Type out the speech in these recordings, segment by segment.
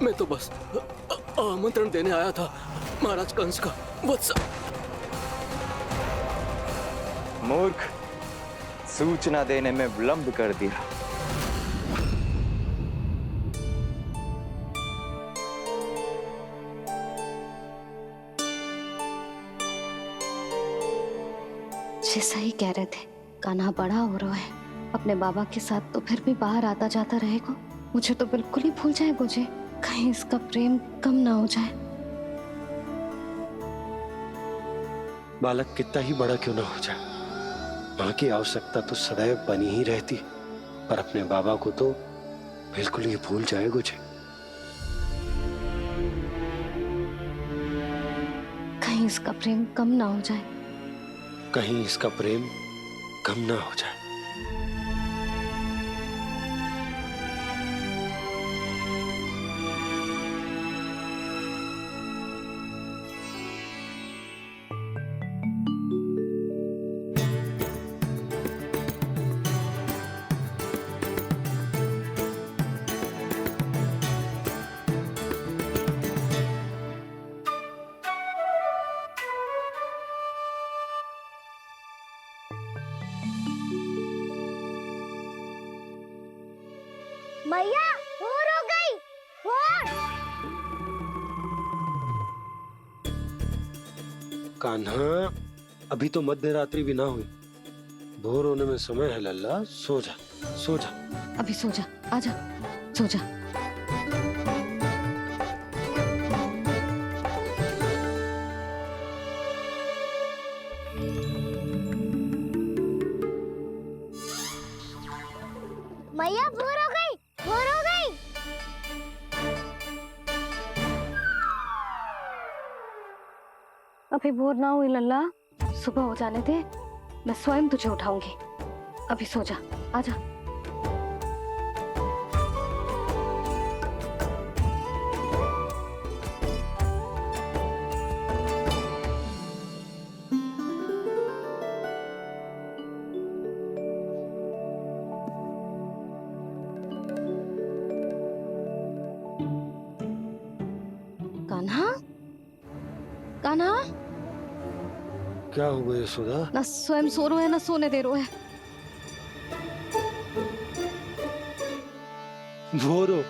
मैं तो बस आमंत्रण देने आया था, महाराज कंस का वत्स। मूर्ख, सूचना देने में विलंब कर दिया। जैसा ही कह रहे थे, कान्हा बड़ा हो रहा है, अपने बाबा के साथ तो फिर भी बाहर आता जाता रहेगा। मुझे तो बिल्कुल ही भूल जाए मुझे, कहीं इसका प्रेम कम ना हो जाए। बालक कितना ही बड़ा क्यों ना हो जाए, माँ की आवश्यकता तो सदैव बनी ही रहती, पर अपने बाबा को तो बिल्कुल ही भूल जाए मुझे। कहीं इसका प्रेम कम ना हो जाए, कहीं इसका प्रेम कम ना हो जाए। मैया भोर हो गई, भोर। कान्हा, अभी तो मध्य रात्रि भी ना हुई, भोर होने में समय है लल्ला, सो जा सो जा। अभी सो जा, आजा सो जा। मैया भोर हो गई, भोर हो गई। अभी भोर ना हुई लल्ला, सुबह हो जाने दे, मैं स्वयं तुझे उठाऊंगी। अभी सो जा, आजा। कान्हा, कान्हा, क्या हो गया सुधा? ना स्वयं सो रो है ना सोने दे रो है। भोर हो।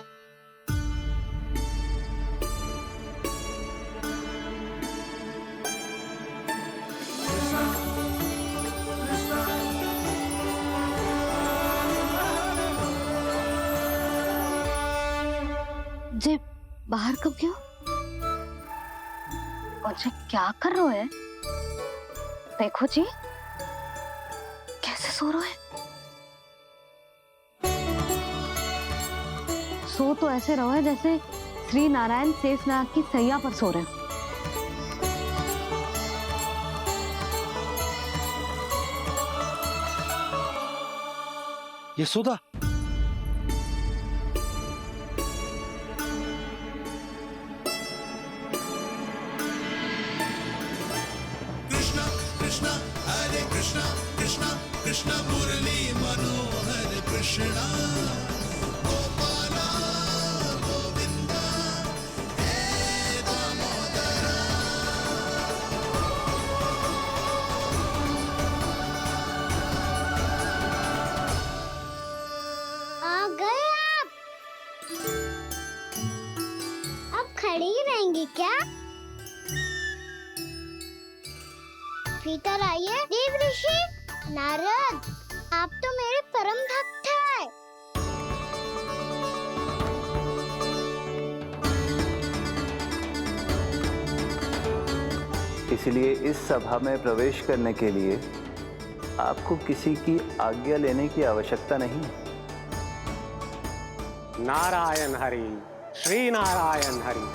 जे बाहर कब गयो? और जे क्या कर रहे है? देखो जी, कैसे सो रहे है। सो तो ऐसे रहो है जैसे श्री नारायण शेषनाग की सैया पर सो रहे हैं। यशोदा, कृष्णा कृष्णा हरे कृष्णा कृष्णा कृष्णा मुरली मनोहर कृष्णा गोपाला गोविंदा हे दामोदरा। आ गए आप। अब खड़ी रहेंगी क्या? भीतर आइए देव ऋषि। नारद, आप तो मेरे परम भक्त हैं। इसलिए इस सभा में प्रवेश करने के लिए आपको किसी की आज्ञा लेने की आवश्यकता नहीं। नारायण हरि, श्री नारायण हरि।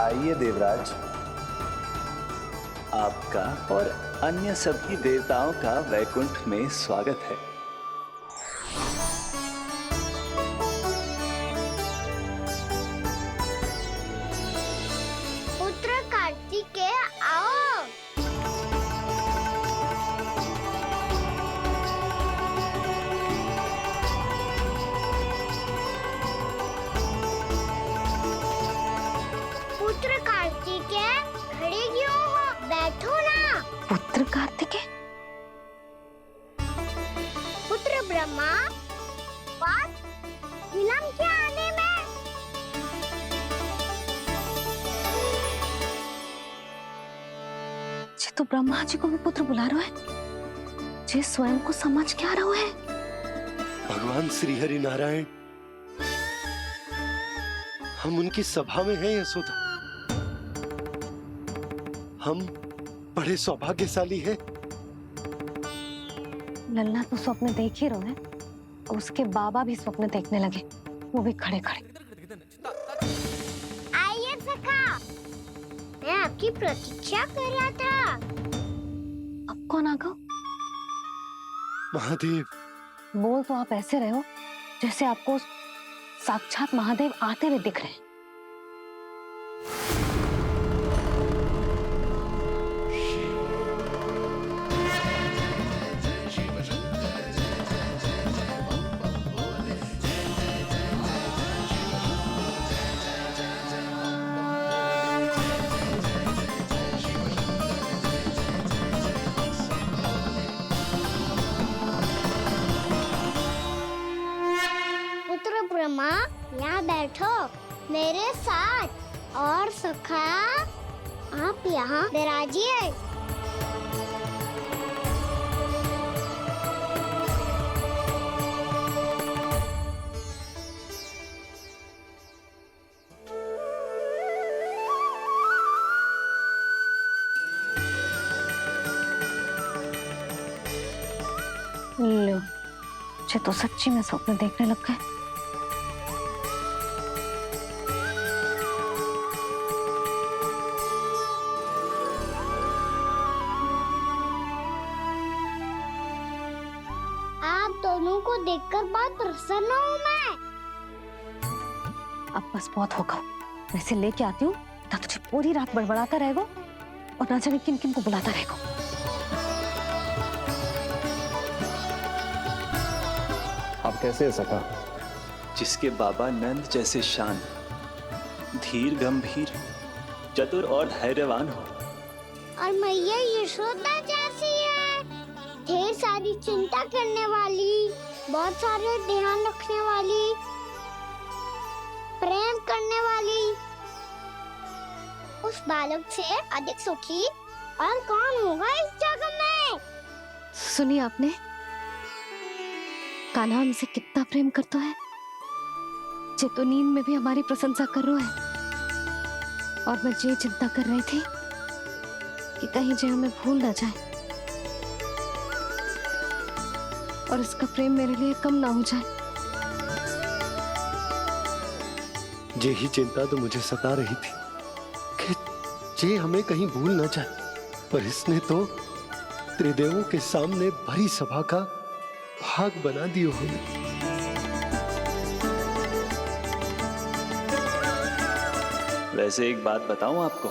आइए देवराज, आपका और अन्य सभी देवताओं का वैकुंठ में स्वागत है। पुत्र कार्तिकेय आओ। के? पुत्र ब्रह्मा, बात विलंब क्या आने में? जे तो ब्रह्मा जी को भी पुत्र बुला रहा है, जे स्वयं को समझ क्या रहा है। भगवान श्री हरि नारायण, हम उनकी सभा में हैं यशोदा। हम बड़े सौभाग्यशाली हैं। लल्ला तो स्वप्न देख ही रहे हैं और उसके बाबा भी स्वप्न देखने लगे, वो भी खड़े खड़े। आइए सखा, मैं आपकी प्रतीक्षा कर रहा था। अब कौन आ गया? महादेव। बोल तो आप ऐसे रहे हो जैसे आपको साक्षात महादेव आते हुए दिख रहे हैं। पुत्र ब्रह्मा, यहाँ बैठो मेरे साथ। और सखा, आप यहाँ विराजिए। लो, मुझे तो सच्ची में स्वप्न देखने लग गए। आप दोनों को देखकर बहुत प्रसन्न हूँ मैं। अब बस बहुत होगा, वैसे लेके आती हूँ ना, तुझे पूरी रात बड़बड़ाता रहेगा और ना जाने किन किन को बुलाता रहेगा। आप कैसे है सखा? जिसके बाबा नंद जैसे शांत, धीर गंभीर, चतुर और धैर्यवान हो। और मैया यशोदा जैसी है, ढेर सारी चिंता करने वाली, बहुत सारे ध्यान रखने वाली, प्रेम करने वाली। उस बालक से अधिक सुखी और कौन होगा इस जग में? सुनिए आपने, कान्हा हमसे कितना प्रेम करता है, जे तो नींद में भी हमारी प्रशंसा कर रहा है। और मैं ये चिंता कर रही थी कि कहीं जे हमें भूल ना जाए और इसका प्रेम मेरे लिए कम ना हो जाए। यही चिंता तो मुझे सता रही थी कि जे हमें कहीं भूल ना जाए, पर इसने तो त्रिदेवों के सामने भरी सभा का भाग बना दियो हमें। वैसे एक बात बताऊं आपको,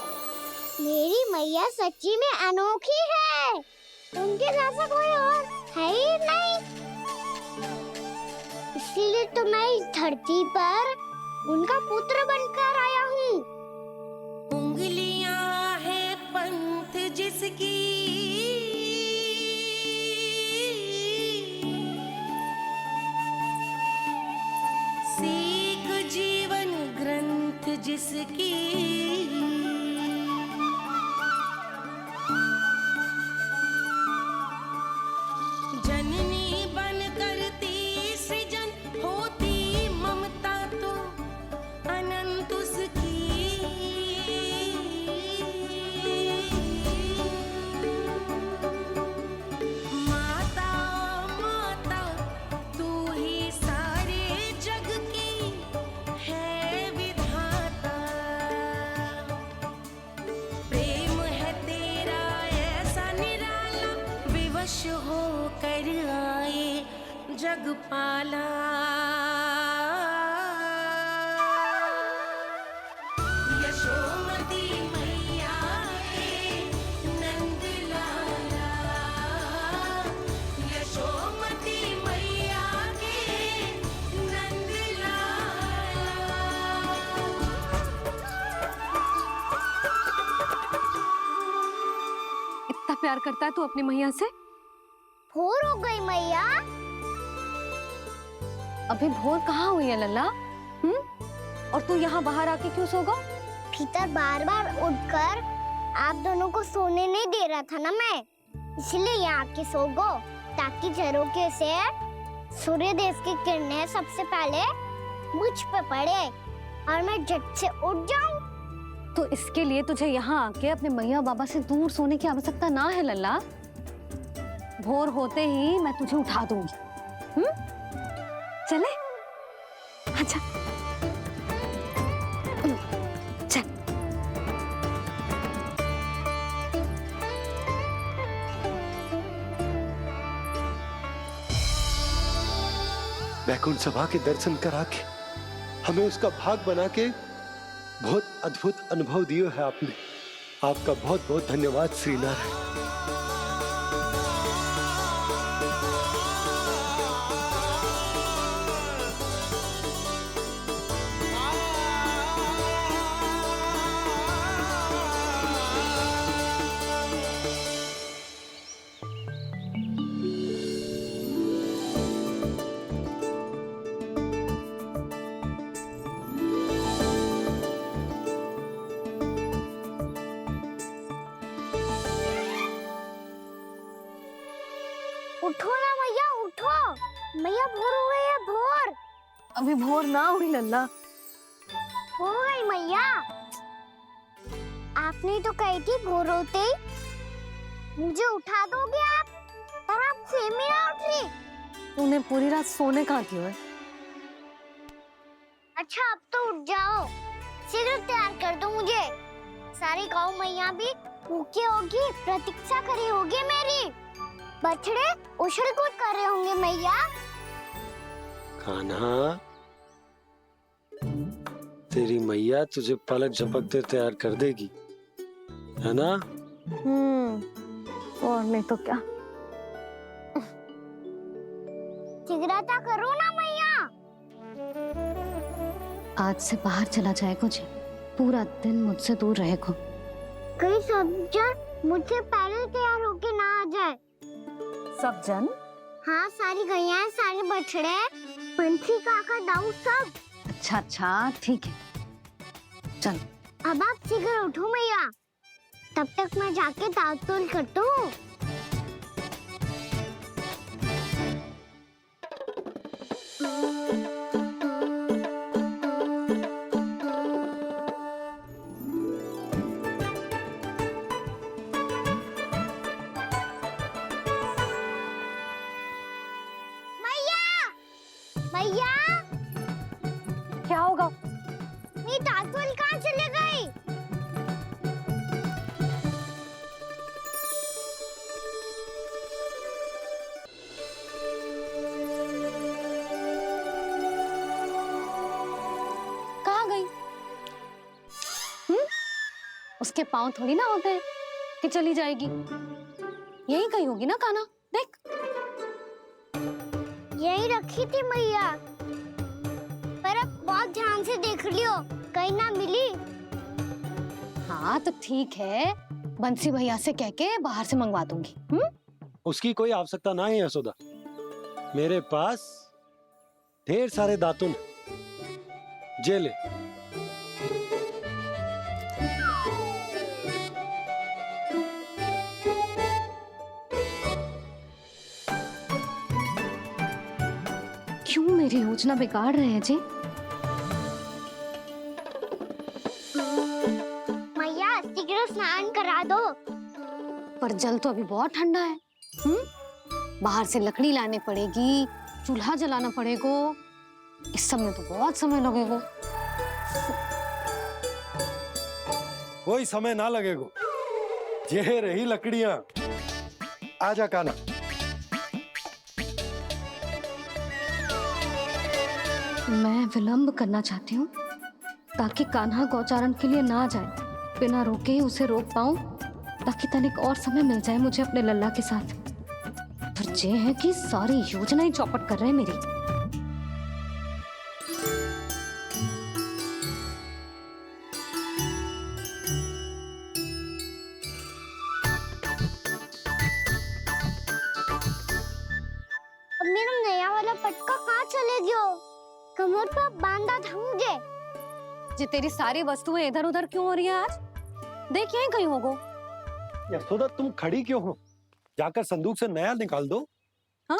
मेरी मैया सच्ची में अनोखी है, उनके जैसा कोई और है ही नहीं। इसीलिए तो मैं इस धरती पर उनका पुत्र बनकर आया हूँ। उंगलियां है पंथ जिसकी, सीख जीवन ग्रंथ जिसकी, जननी बन करती सृजन, होती ममता तो अनंत उसकी। माता माता तू ही सारे जग की है विधाता, प्रेम है तेरा ऐसा निराला, विवश हो कर आए जग पाला। यशोमती मैया के नंद लाला, यशोमती मैया के नंद लाला। इतना प्यार करता है तू अपनी मैया से? भोर हो गई मैया। अभी भोर कहाँ हुई है लल्ला? और तू यहाँ बाहर आके क्यों सो गो? भीतर बार बार उठकर आप दोनों को सोने नहीं दे रहा था ना मैं, इसलिए यहाँ आके सो गो, ताकि झरोखे से सूर्य देव की किरणें सबसे पहले मुझ पे पड़े और मैं झट से उठ जाऊं। तो इसके लिए तुझे यहाँ आके अपने मैया बाबा से दूर सोने की आवश्यकता ना है लल्ला। भोर होते ही मैं तुझे उठा दूंगी। चले? अच्छा चल। वैकुंठ सभा के दर्शन करा के हमें उसका भाग बना के बहुत अद्भुत अनुभव दिए है आपने। आपका बहुत बहुत धन्यवाद श्री नारायण। उठो ना मैया, उठो। मैया भोर हो गई है, भोर अभी भोर ना हुई लल्ला। हो गई मैया। आपने तो कही थी भोर होते ही मुझे उठा दोगे आप, पर आप फिर भी ना उठ रही। तूने पूरी रात सोने कहाँ की है? अच्छा अब तो उठ जाओ, शीघ्र तैयार कर दो मुझे। सारी गाँव मैया भी भूखी होगी, प्रतीक्षा करी होगी मेरी। बछड़े उछल कूद कर रहे होंगे मैया। कान्हा, तेरी मैया तुझे पलक झपकते तैयार कर देगी, है ना? और नहीं तो क्या। शीघ्रता करो ना मैया। आज से बाहर चला जाएगा जी, पूरा दिन मुझसे दूर रहेगा। कहीं सब जन मुझसे पहले तैयार होके ना आ जाए। सब जन? हाँ, सारी गैया, सारे बछड़े, पंछी, काका, दाऊ सब। अच्छा अच्छा ठीक है, चल। अब आप शीघ्र उठो मैया, तब तक मैं जाके ताल-तोल करता हूँ। मैया, क्या होगा? मेरी ताल-तोल कहाँ चले गई? कहाँ गई? उसके पाँव थोड़ी ना होते हैं कि चली जाएगी। यही कहीं होगी ना कान्हा, देख। यही रखी थी मैया, पर अब बहुत ध्यान से देख लियो, कहीं ना मिली। हाँ तो ठीक है, बंसी भैया से कह के बाहर से मंगवा दूंगी। उसकी कोई आवश्यकता ना है यशोदा, मेरे पास ढेर सारे दातुन हैं। जे ले। क्यों मेरी योजना बिगाड़ रहे हैं जी? मैया शीघ्र स्नान करा दो। पर जल तो अभी बहुत ठंडा है। बाहर से लकड़ी लाने पड़ेगी, चूल्हा जलाना पड़ेगा। इस सब में तो बहुत समय लगेगा। कोई समय ना लगेगा, ये रही लकड़ियां। आजा कान्हा। मैं विलंब करना चाहती हूँ ताकि कान्हा गौचारण के लिए ना जाए। बिना रोके ही उसे रोक पाऊं, ताकि तनिक और समय मिल जाए मुझे अपने लल्ला के साथ। पर ये है कि सारी योजना ही चौपट कर रहे हैं मेरी। कमर पर बांधा था मुझे। जी तेरी सारी वस्तुएं इधर उधर क्यों हो रही है आज? देख यहीं कहीं होगो। यशोदा तुम खड़ी क्यों हो? जाकर संदूक से नया निकाल दो। हाँ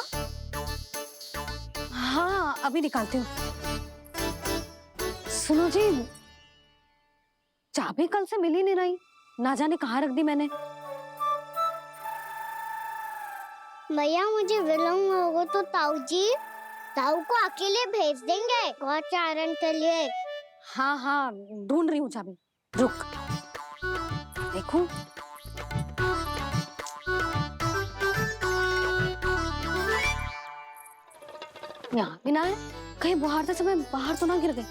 हाँ अभी निकालती हूँ। सुनो जी, चाबी कल से मिल ही नहीं रही, ना जाने कहाँ रख दी मैंने। भैया मुझे विलम्ब होगा तो ताऊ को अकेले भेज देंगे गौचारण के लिए। हाँ हाँ ढूंढ रही हूँ चाबी, रुक। देखूं। यहाँ भी ना है, कहीं बुहारते समय बाहर तो ना गिर गई।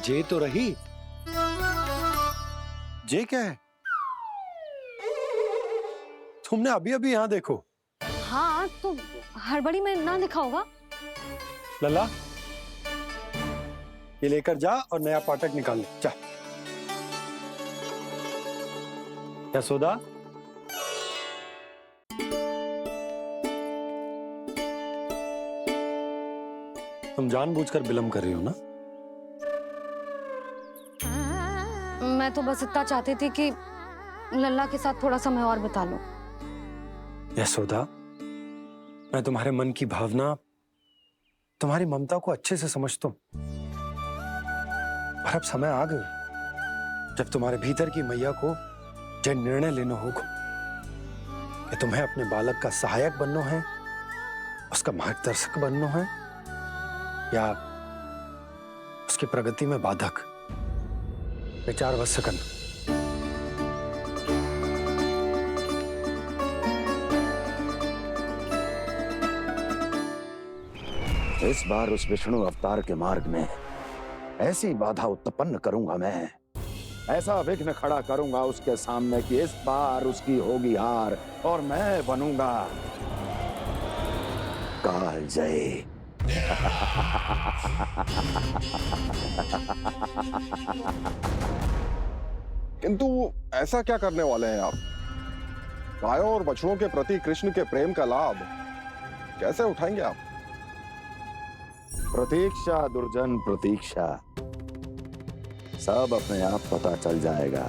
जे तो रही। जे क्या है? तुमने अभी अभी यहाँ देखो। हाँ तो हड़बड़ी में ना दिखा होगा। लल्ला, ये लेकर जा और नया पाठक निकाल ले, जा। यशोदा, तुम जानबूझकर विलम्ब कर रही हो ना? मैं तो बस इतना चाहती थी कि लल्ला के साथ थोड़ा समय और बिता लूं। यशोदा, मैं तुम्हारे मन की भावना, तुम्हारी ममता को अच्छे से समझता हूं। पर अब समय आ गया जब तुम्हारे भीतर की मैया को जो निर्णय लेना होगा कि तुम्हें अपने बालक का सहायक बनना है, उसका मार्गदर्शक बनना है, या उसकी प्रगति में बाधक। विचार अवश्य करना। इस बार उस विष्णु अवतार के मार्ग में ऐसी बाधा उत्पन्न करूंगा मैं, ऐसा विघ्न खड़ा करूंगा उसके सामने कि इस बार उसकी होगी हार और मैं बनूंगा कालजयी। किंतु ऐसा क्या करने वाले हैं आप? गायों और बछड़ों के प्रति कृष्ण के प्रेम का लाभ कैसे उठाएंगे आप? प्रतीक्षा दुर्जन प्रतीक्षा, सब अपने आप पता चल जाएगा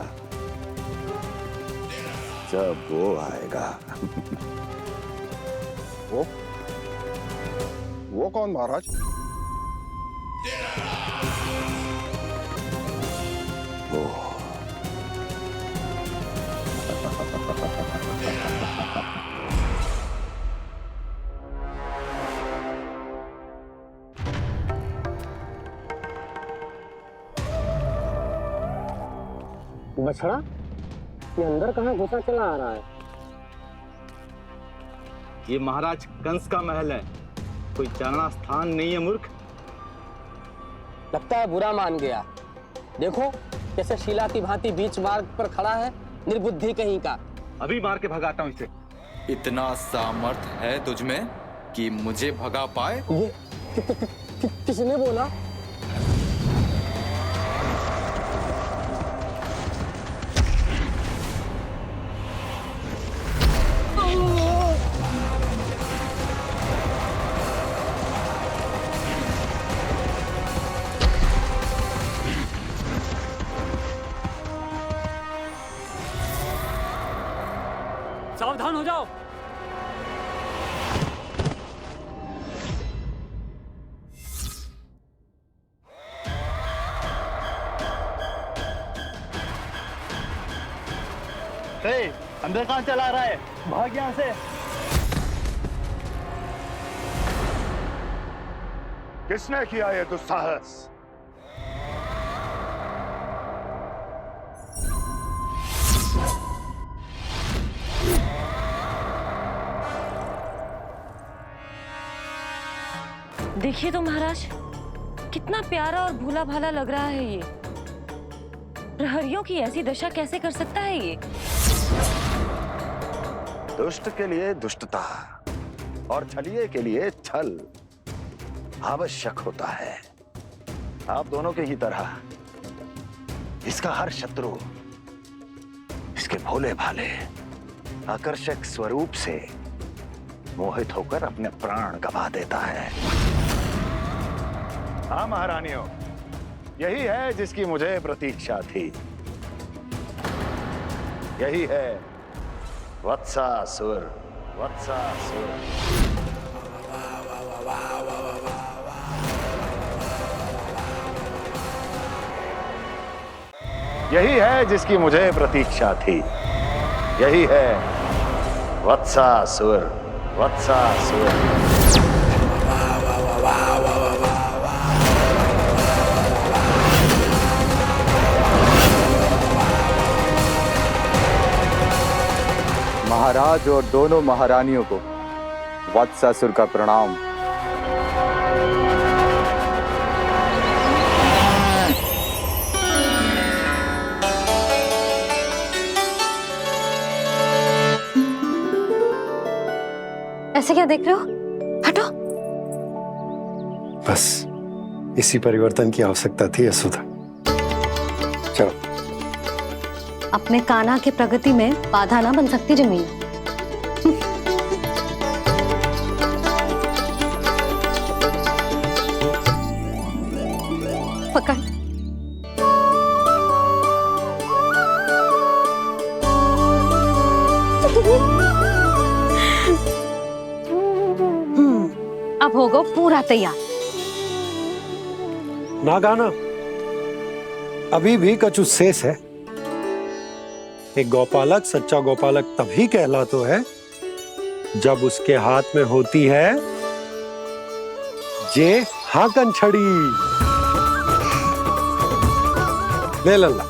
जब वो आएगा। वो कौन महाराज? वो बछड़ा, ये अंदर कहाँ घुसा चला आ रहा है? ये महाराज कंस का महल है, कोई जाना स्थान नहीं है मूर्ख। लगता है बुरा मान गया। देखो कैसे शिला की भांति बीच मार्ग पर खड़ा है, निर्बुद्धि कहीं का। अभी मार के भगाता हूँ इसे। इतना सामर्थ है तुझमें कि मुझे भगा पाए? ये किसने बोला? सावधान हो जाओ। अंदर कहाँ चला रहा है? भाग यहाँ से। किसने किया ये दुस्साहस? देखिए तो महाराज, कितना प्यारा और भोला भाला लग रहा है ये। प्रहरियों की ऐसी दशा कैसे कर सकता है ये? दुष्ट के लिए दुष्टता और छलिए के लिए छल आवश्यक होता है। आप दोनों के ही तरह इसका हर शत्रु इसके भोले भाले आकर्षक स्वरूप से मोहित होकर अपने प्राण गंवा देता है। हाँ महारानियों, यही है जिसकी मुझे प्रतीक्षा थी। यही है वत्सासुर। वत्सासुर। यही है जिसकी मुझे प्रतीक्षा थी। यही है वत्सासुर। वत्सासुर। महाराज और दोनों महारानियों को वत्सासुर का प्रणाम। ऐसे क्या देख रहे हो? हटो। बस इसी परिवर्तन की आवश्यकता थी यशोदा। चलो। अपने कान्हा की प्रगति में बाधा ना बन सकती जमीन। पकड़। अब होगा पूरा तैयार। ना गाना, अभी भी कछु शेष है। एक गौपालक सच्चा गौपालक तभी कहलाता है जब उसके हाथ में होती है जे हाकन छड़ी। ले लल्ला।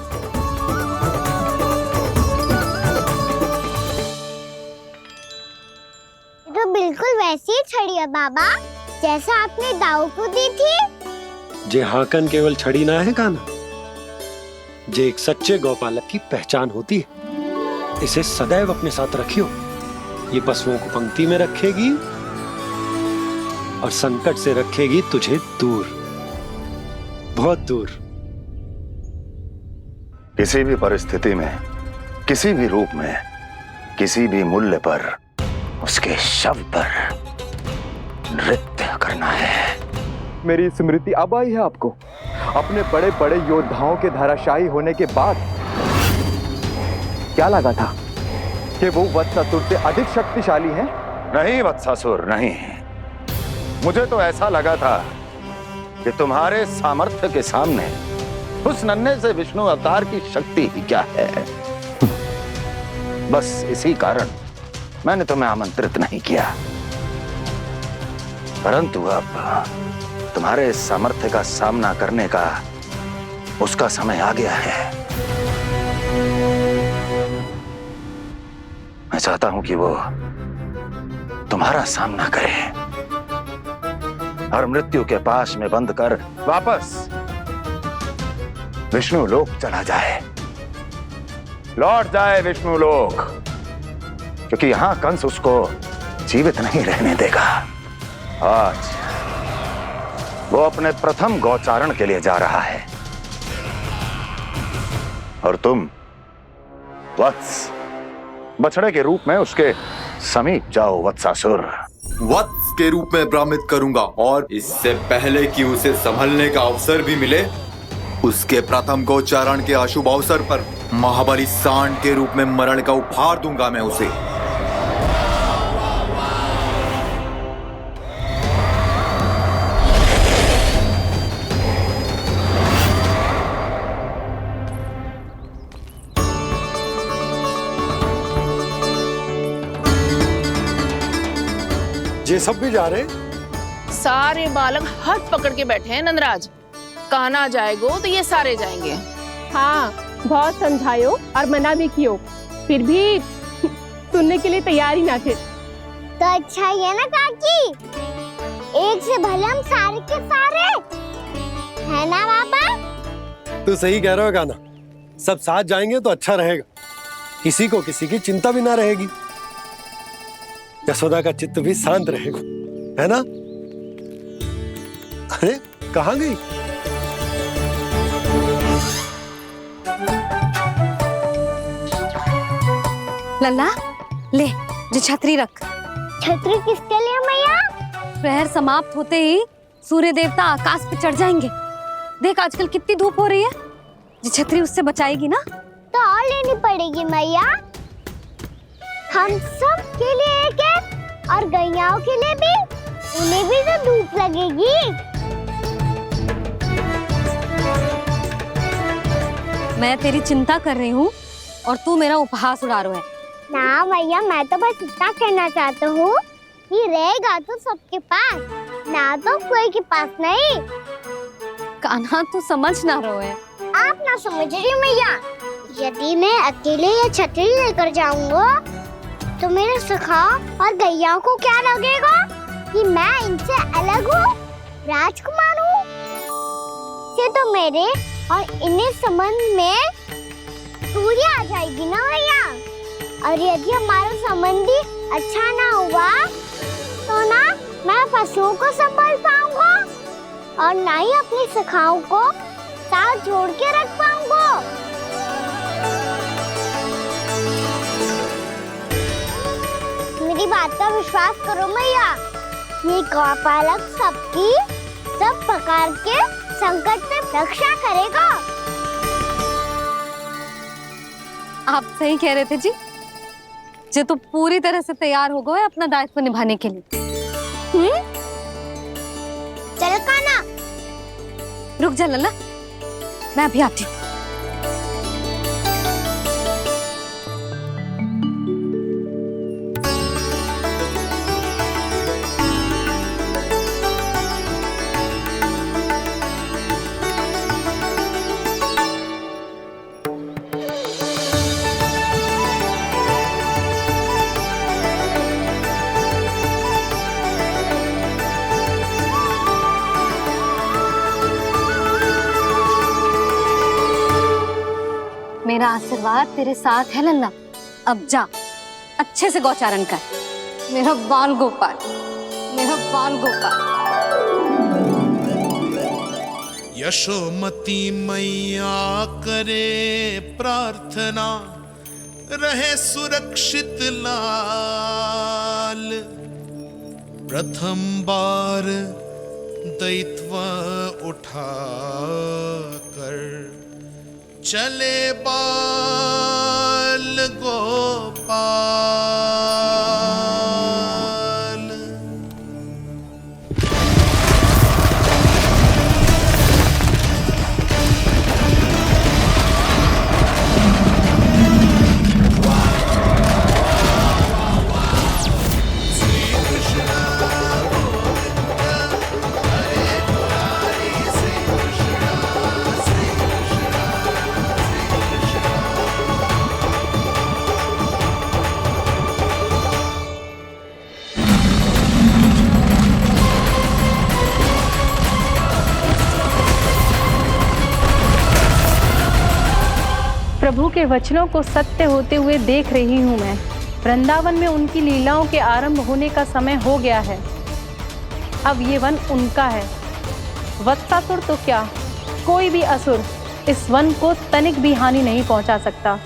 तो बिल्कुल वैसी ही छड़ी है बाबा जैसा आपने दाऊ को दी थी। जे हाकन केवल छड़ी ना है कान्हा, जे एक सच्चे गौपालक की पहचान होती है। इसे सदैव अपने साथ रखियो। ये पशुओं को पंक्ति में रखेगी और संकट से रखेगी तुझे दूर, बहुत दूर। किसी भी परिस्थिति में, किसी भी रूप में, किसी भी मूल्य पर उसके शव पर नृत्य करना है। मेरी स्मृति अब आई है आपको? अपने बड़े बड़े योद्धाओं के धराशायी होने के बाद क्या लगा था कि वो वत्सासुर से अधिक शक्तिशाली हैं? नहीं वत्सासुर, नहीं। मुझे तो ऐसा लगा था कि तुम्हारे सामर्थ्य के सामने उस नन्हे से विष्णु अवतार की शक्ति ही क्या है। बस इसी कारण मैंने तुम्हें आमंत्रित नहीं किया। परंतु अब तुम्हारे इस सामर्थ्य का सामना करने का उसका समय आ गया है। मैं चाहता हूं कि वो तुम्हारा सामना करे और मृत्यु के पाश में बंद कर वापस विष्णु लोक चला जाए, लौट जाए विष्णु लोक, क्योंकि यहां कंस उसको जीवित नहीं रहने देगा। आज वो अपने प्रथम गौचारण के लिए जा रहा है और तुम वत्स बछड़े के रूप में उसके समीप जाओ वत्सासुर। वत्स के रूप में भ्रमित करूंगा और इससे पहले कि उसे संभलने का अवसर भी मिले, उसके प्रथम गोचारण के अशुभ अवसर पर महाबली सांड के रूप में मरण का उपहार दूंगा मैं उसे। ये सब भी जा रहे? सारे बालक हाथ पकड़ के बैठे हैं नंदराज। कान्हा जाएगो तो ये सारे जाएंगे। हाँ, बहुत समझायो और मना भी कियो, फिर भी सुनने के लिए तैयार ही ना थे। तो अच्छा ही है ना काकी, एक से भले हम सारे के सारे, है ना बाबा? तू सही कह रहा है कान्हा, सब साथ जाएंगे तो अच्छा रहेगा, किसी को किसी की चिंता भी ना रहेगी, यशोदा का चित्त भी शांत रहेगा, है ना? अरे कहाँ गई? लल्ला ले, जो छतरी रख। छतरी किसके लिए मैया? प्रहर समाप्त होते ही सूर्य देवता आकाश पे चढ़ जाएंगे। देख आजकल कितनी धूप हो रही है, ये छतरी उससे बचाएगी ना। तो और लेनी पड़ेगी मैया, हम सब के लिए एक एक, और गैयाओं के लिए भी, उन्हें भी तो धूप लगेगी। मैं तेरी चिंता कर रही हूँ और तू मेरा उपहास उड़ा रहा है। ना भैया, मैं तो बस इतना कहना चाहता हूँ कि रहेगा तो सबके पास, ना तो कोई के पास नहीं। कान्हा तू समझ ना रहो है। आप ना समझ रही मैया, यदि मैं अकेले ये छतरी लेकर जाऊंगा तो मेरे सखा और गैया को क्या लगेगा कि मैं इनसे अलग हूँ, राजकुमार हूँ। ये तो मेरे और इन्हें संबंध में दूरी आ जाएगी ना भैया। और यदि हमारा संबंध ही अच्छा ना हुआ तो ना मैं पशुओं को संभाल पाऊंगा और ना ही अपनी सखाओं को साथ जोड़ के रख पाऊंगा। मेरी बात का विश्वास करो मैया, ये गौपालक सबकी सब प्रकार के संकट से रक्षा करेगा। आप सही कह रहे थे जी, जो तो पूरी तरह से तैयार हो गए अपना दायित्व निभाने के लिए। चल कान्हा, रुक जा लल्ला, मैं अभी आती हूँ। मेरा आशीर्वाद तेरे साथ है लल्ला। अब जा, अच्छे से गौचारण कर। मेरा बाल गोपाल, मेरा बाल गोपाल। यशोमती मैया करे प्रार्थना, रहे सुरक्षित लाल। प्रथम बार दैत्व उठा कर चले बाल गोपाल। प्रभु के वचनों को सत्य होते हुए देख रही हूँ मैं। वृंदावन में उनकी लीलाओं के आरंभ होने का समय हो गया है। अब ये वन उनका है। वत्सासुर तो क्या, कोई भी असुर इस वन को तनिक भी हानि नहीं पहुंचा सकता।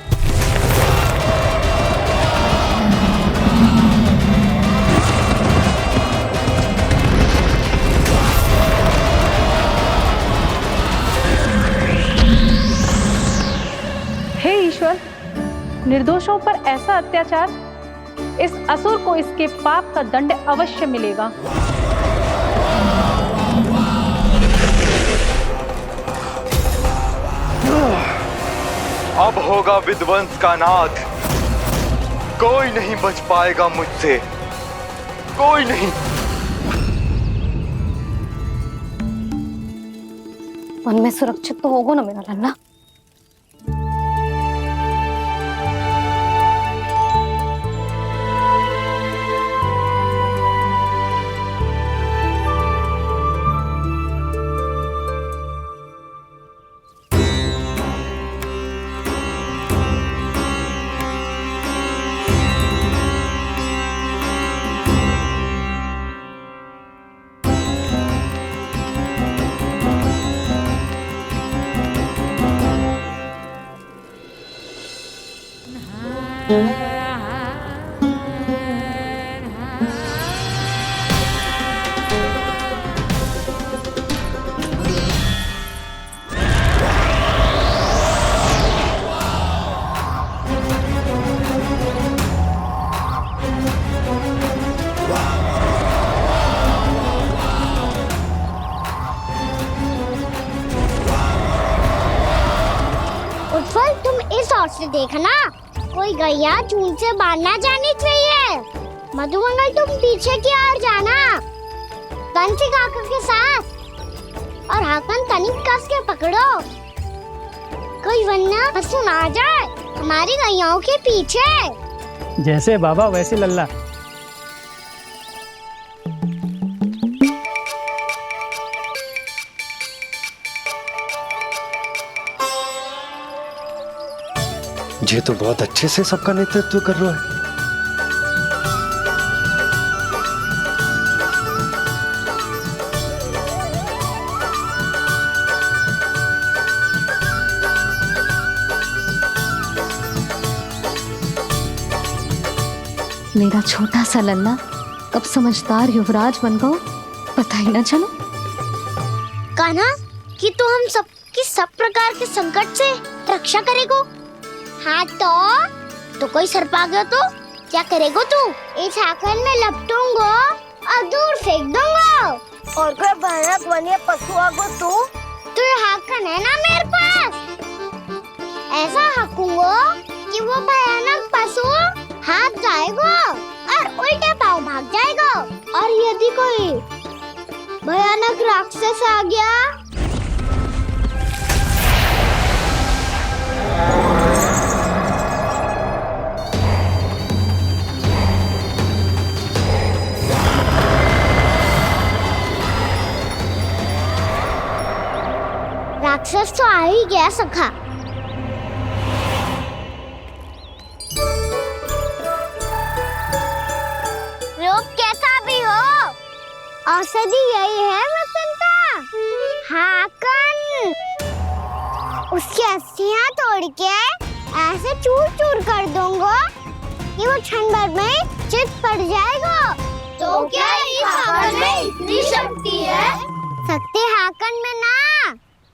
हे ईश्वर, निर्दोषों पर ऐसा अत्याचार, इस असुर को इसके पाप का दंड अवश्य मिलेगा। अब होगा विध्वंस का नाद। कोई नहीं बच पाएगा मुझसे, कोई नहीं। वन में सुरक्षित तो होगा ना मेरा लल्ला। से देखना, कोई गैया चून से बाहर ना जानी चाहिए। मधुमंगल तुम पीछे की ओर जाना, कंसी काका के साथ, और हाकन तनिक कस के पकड़ो, कोई वरना पशु ना आ जाए हमारी गैयाओं के पीछे। जैसे बाबा वैसे लल्ला। ये तो बहुत अच्छे से सबका नेतृत्व कर रहा है। मेरा छोटा सा लल्ला कब समझदार युवराज बन गो पता ही ना चलो। कान्हा, कि तू हम सबकी सब प्रकार के संकट से रक्षा करेगो। हाँ तो कोई सर्प आ गया तो क्या करेगो तू? इस हाकन में लपटूंगो और दूर फेंक दूंगा। और कोई भयानक वन्य पशु आगो तो ये हाकन है ना मेरे पास, ऐसा हाकूंगो कि वो भयानक पशु हाथ जाएगा और उल्टे पाँव भाग जाएगा। और यदि कोई भयानक राक्षस आ गया राक्षस तो आ ही गया सखा। रोग कैसा भी हो, औषधि यही है वसंता। हाकन उसकी अस्थियां तोड़ के ऐसे चूर चूर कर दूंगा कि वो क्षण भर में चित पड़ जाएगा। तो क्या इस हाकन में इतनी शक्ति है? शक्ति हाकन में ना,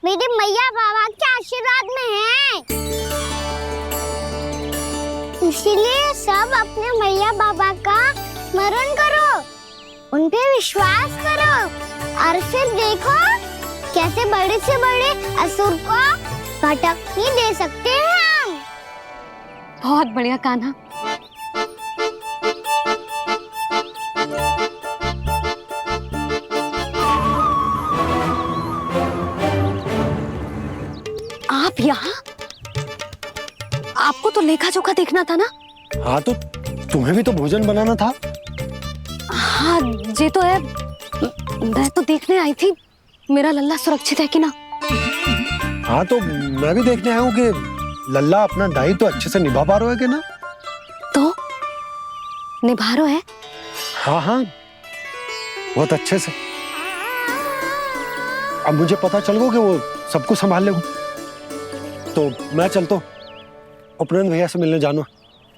मेरे मैया बाबा के आशीर्वाद में है। इसीलिए सब अपने मैया बाबा का स्मरण करो, उन पे विश्वास करो, और फिर देखो कैसे बड़े से बड़े असुर को भटकने दे सकते हैं हम। बहुत बढ़िया कान्हा। आप यहाँ? आपको तो लेखा जोखा देखना था ना? हाँ तो तुम्हें भी तो भोजन बनाना था। हाँ ये तो है, मैं तो देखने आई थी मेरा लल्ला सुरक्षित है कि ना। हाँ तो मैं भी देखने आया हूँ कि लल्ला अपना दायित्व तो अच्छे से निभा पा रहा है कि ना। तो निभा रहा है? हाँ हाँ बहुत अच्छे से। अब मुझे पता चल गया कि वो सब कुछ संभाल लेगा। तो मैं चलता हूँ, उपनंद भैया से मिलने जाना।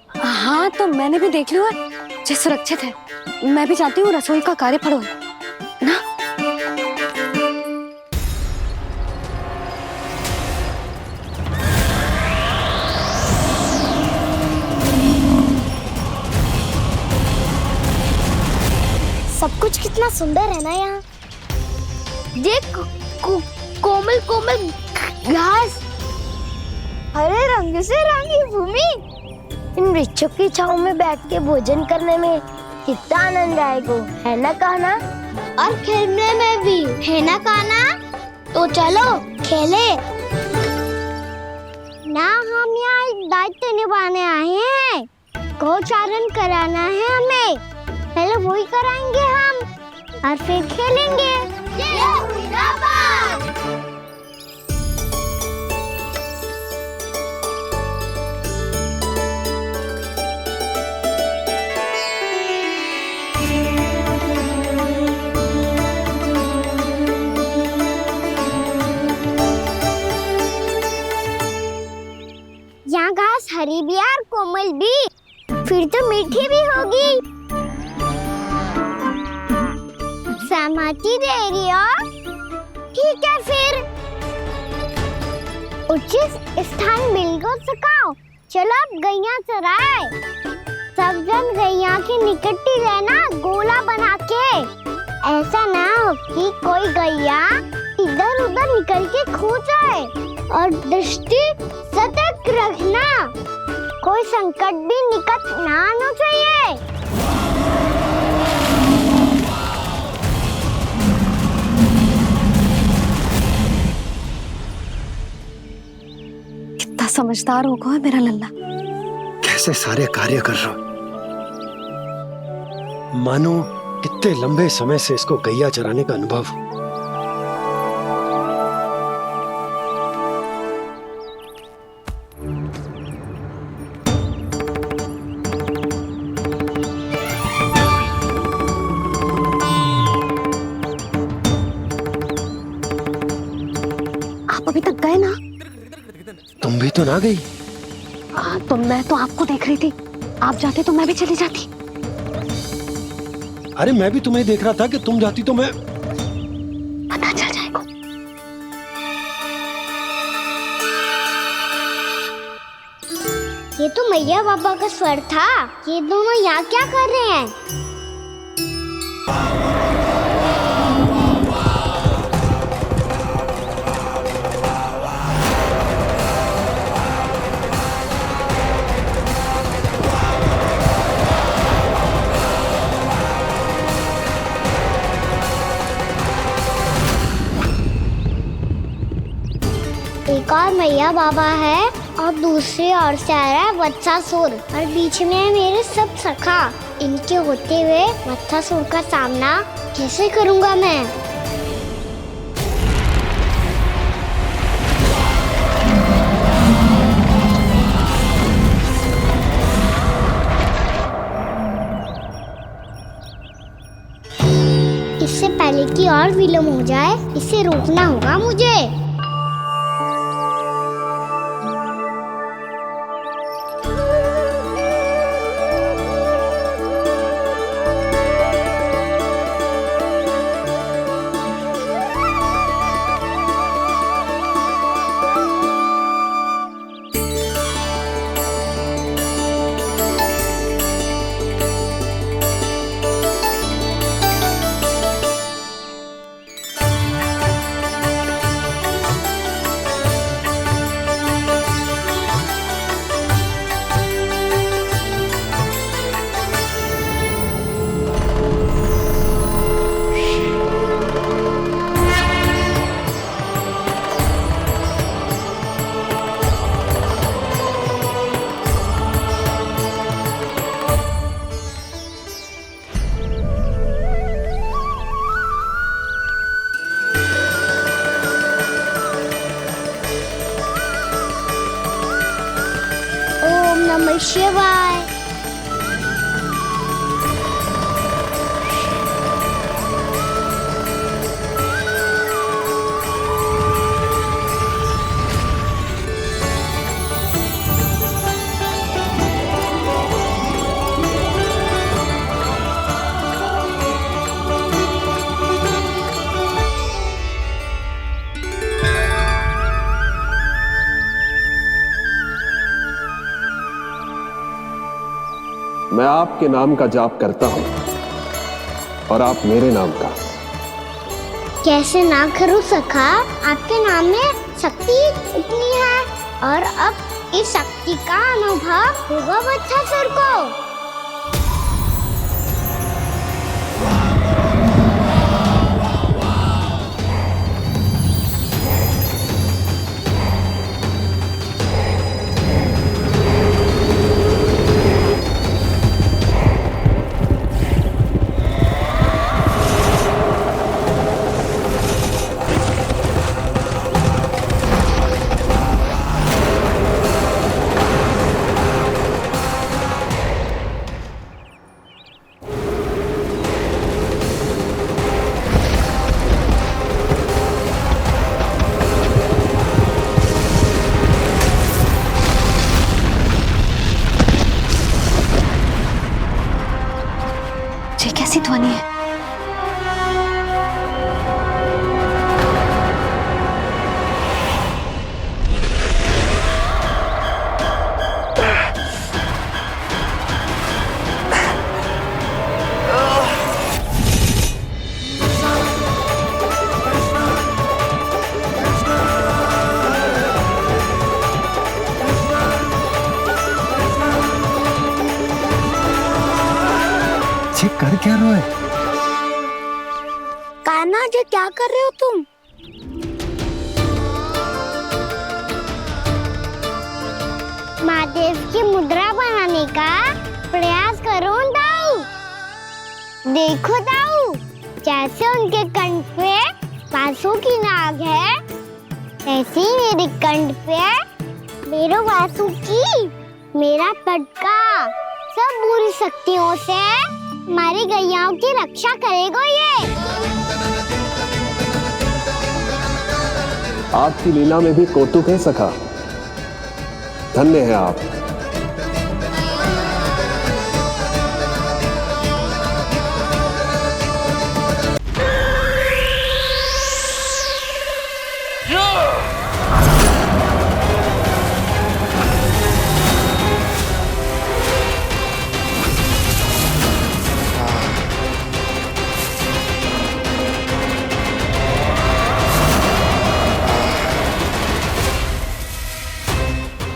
हाँ तो मैंने भी देख लिया जो सुरक्षित है। मैं भी चाहती हूँ रसोई का कार्य पड़ो ना। सब कुछ कितना सुंदर है ना यहाँ। देख कोमल कोमल घास, हरे रंग से रंगी भूमि। इन वृक्षों की छांव में बैठ के भोजन करने में कितना आनंद आएगा, है ना कान्हा? और खेलने में भी, है ना कान्हा? तो चलो खेले ना। हम यहाँ एक दायित्व निभाने आए हैं, गोचारण कराना है हमें। पहले वही कराएंगे हम और फिर खेलेंगे। यहाँ घास हरी भी और कोमल भी, फिर तो मीठी भी होगी। सहमति दे रही हो? ठीक है फिर उचित स्थान बिल्कुल सुखाओ। चलो अब गैया चराए। सब जन गैया के निकट ही रहना, गोला बना के। ऐसा ना हो कि कोई गैया इधर उधर निकल के खो जाए। और दृष्टि सतर्क रखना, कोई संकट भी निकट ना आना चाहिए। कितना समझदार होगा है मेरा लल्ला। कैसे सारे कार्य कर रहा, मानो कितने लंबे समय से इसको गैया चराने का अनुभव हो। आप अभी तक गए ना? तुम भी तो ना गई। तो मैं तो आपको देख रही थी, आप जाते तो मैं भी चली जाती। अरे मैं भी तुम्हें देख रहा था कि तुम जाती तो मैं। पता चल जाएगा। ये तो मैया बाबा का स्वर था। ये दोनों यहाँ क्या कर रहे हैं? एक और मैया बाबा है और दूसरी ओर से आ रहा है वत्सासुर और बीच में है मेरे सब सखा। इनके होते हुए वत्सासुर का सामना कैसे करूंगा मैं? इससे पहले कि और विलम्ब हो जाए, इसे रोकना होगा मुझे। नमः शिवाय। मैं आपके नाम का जाप करता हूं और आप मेरे नाम का। कैसे ना करूं सखा, आपके नाम में शक्ति इतनी है और अब इस शक्ति का अनुभव होगा वत्सासुर को। क्या रोए? कान्हा जी क्या कर रहे हो तुम? महादेव की मुद्रा बनाने का प्रयास करो दाऊ। देखो दाऊ, जैसे उनके कंठ पे वासु की नाग है, ऐसे ही मेरे कंठ पे मेरे वासु की मेरा पटका सब बुरी शक्तियों से हमारी गैयाओं की रक्षा करेगा ये। आपकी लीला में भी कौतुक है सखा, धन्य है आप।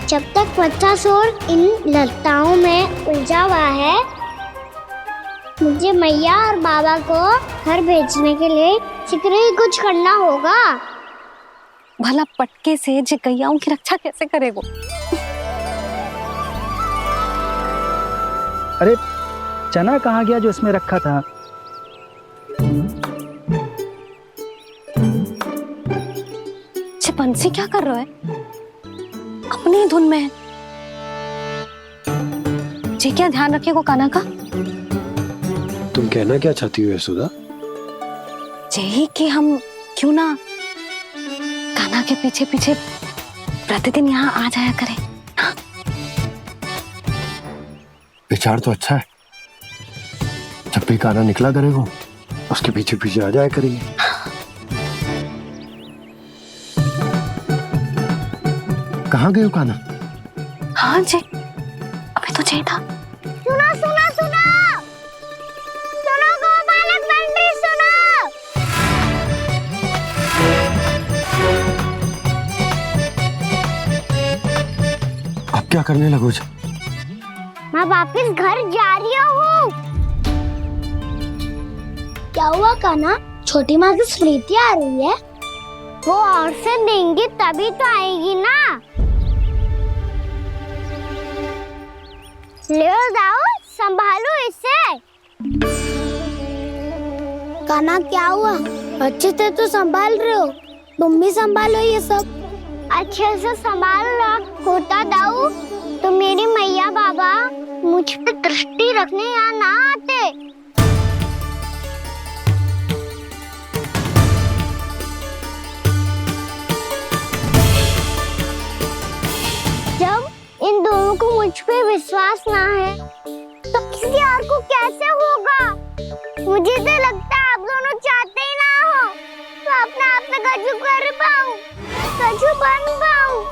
जब तक बच्चासुर इन लताओं में उलझा हुआ है, मुझे मैया और बाबा को घर भेजने के लिए शीघ्र ही कुछ करना होगा। भला पटके से जे गैयाओं की रक्षा कैसे करेगो? अरे चना कहाँ गया जो इसमें रखा था? बंसी क्या कर रहा है? अपनी धुन में है। जी क्या ध्यान रखेगो कान्हा का? तुम कहना क्या चाहती हो यशोदा? यही कि हम क्यों ना कान्हा के पीछे पीछे प्रतिदिन यहाँ आ जाया करें। हाँ? विचार तो अच्छा है। जब भी कान्हा निकला करेगा उसके पीछे पीछे आ जाया करेंगे। कहाँ गए हो कान्हा? हाँ जी, अभी तो चाहिए था। सुनो सुनो सुनो सुनो गोपालक पंडित सुनो। अब क्या करने लगो? मैं वापस घर जा रही हूँ। क्या हुआ कान्हा? छोटी माँ की स्मृति आ रही है? वो और से देंगे तभी तो आएगी ना। ले जाओ, संभालो इसे। कान्हा क्या हुआ? अच्छे से तो संभाल रहे हो, तुम भी संभालो ये सब। अच्छे से संभाल होता दाऊ तो मेरी मैया बाबा मुझ पे दृष्टि रखने यहाँ ना आते। जब इन दोनों को मुझ पे विश्वास ना है तो किसी और को कैसे होगा? मुझे तो लगता है आप दोनों चाहते ही ना हो तो अपने आप में गजू कर पाऊं, गजू बन पाऊं।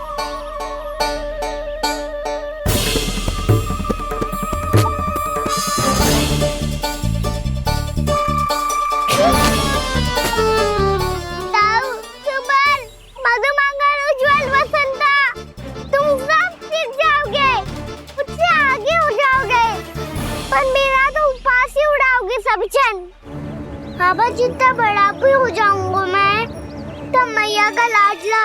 बाबा जितना बड़ा भी हो जाऊंगा मैं तो मैया का लाडला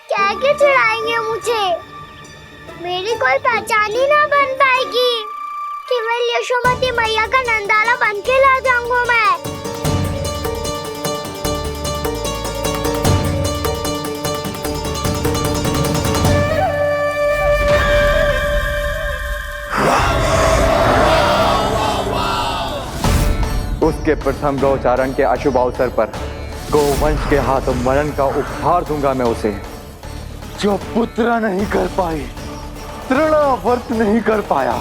कह के चिढ़ाएंगे मुझे। मेरी कोई पहचान ही ना बन पाएगी। केवल यशोमती मैया का नंदाला बन के ला जाऊंगा मैं। उसके प्रथम गौचारण के अशुभ अवसर पर गोवंश के हाथों मरण का उपहार दूंगा मैं उसे। जो पुत्र नहीं कर पाई, तृणावर्त नहीं कर पाया,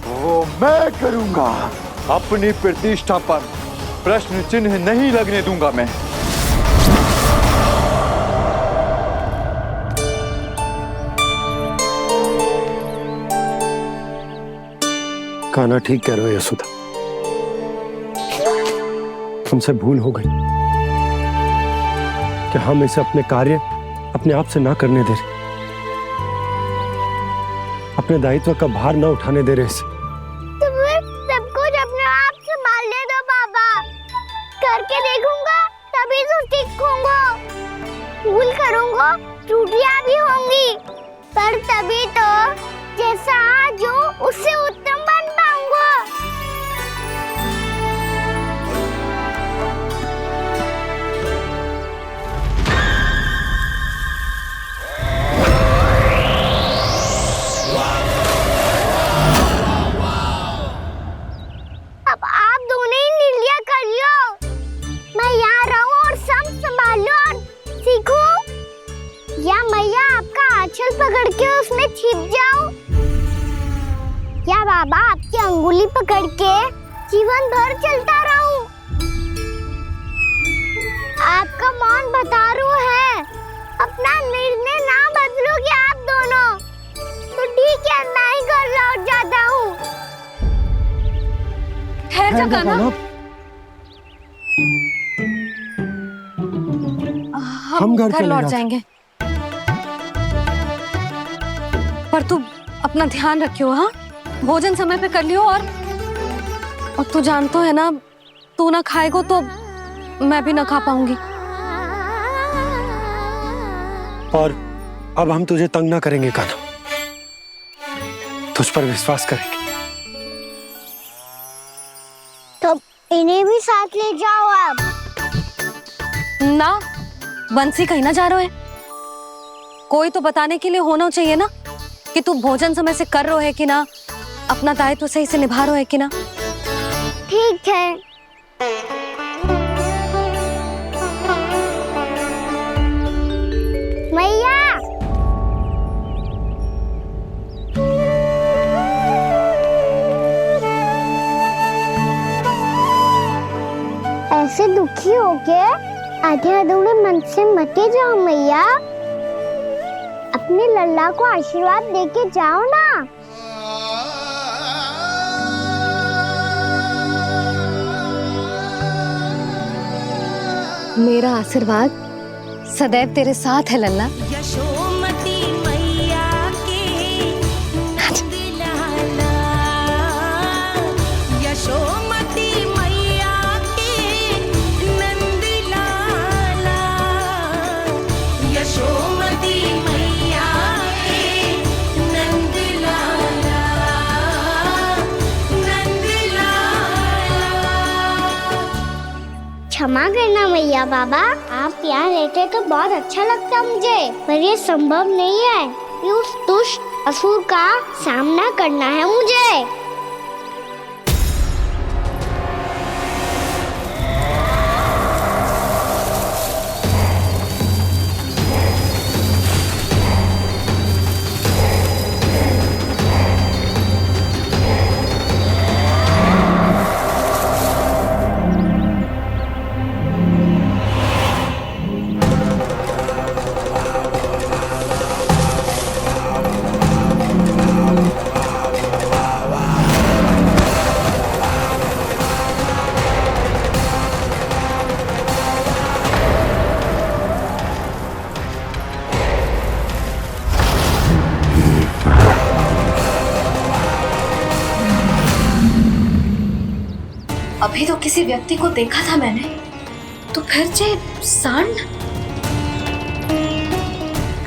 वो मैं करूंगा। अपनी प्रतिष्ठा पर प्रश्न चिन्ह नहीं लगने दूंगा मैं। कान्हा ठीक कह रहे हो यशोदा, हमसे भूल हो गई कि हम इसे अपने कार्य अपने आप से ना करने दे रहे, अपने दायित्व का भार ना उठाने दे रहे इसे। तो फिर त्रुटियां भी होंगी, पर तभी तो जैसा आज हूँ उससे उत्तम बन पाऊंगा। अब आप दोनों ही निर्णय कर लो, मैं यहाँ रहूं और सब संभालूं और सीखूं, या मैया आपका आंचल पकड़ के उसमें छिप जाऊं, या बाबा आपकी अंगुली पकड़ के जीवन भर चलता रहूं। आपका मौन बतारू है, अपना निर्णय ना बदलोगे आप दोनों तो ठीक है, मैं ही घर लौट जाता हूँ। ठहर जा कान्हा, हम घर लौट जाएंगे, पर तू अपना ध्यान रखियो। हाँ, भोजन समय पे कर लियो, और तू जानतो है ना, तू ना खाएगो तो मैं भी ना खा पाऊंगी। और अब हम तुझे तंग ना करेंगे कान्हा, तुझ पर विश्वास करेंगे। तो इन्हें भी साथ ले जाओ आप। ना, बंसी कहीं ना जा रहे है, कोई तो बताने के लिए होना चाहिए ना कि तू भोजन समय से कर रहे है कि ना, अपना दायित्व सही से निभा रहे है कि ना। ठीक है। मैया, ऐसे दुखी हो के आधे अधूरे मन से मत जाओ मैया, अपने लल्ला को आशीर्वाद देके जाओ ना। मेरा आशीर्वाद सदैव तेरे साथ है लल्ला। यशोमती मैया के नंद लाला, यशोमती मैया के नंद लाला, यशोमती मैया के नंद लाला, नंद लाला। क्षमा करना मैया बाबा, आप यहाँ रहते तो बहुत अच्छा लगता मुझे, पर ये संभव नहीं है कि उस दुष्ट असुर का सामना करना है मुझे। अभी तो किसी व्यक्ति को देखा था मैंने, तो फिर से सांड।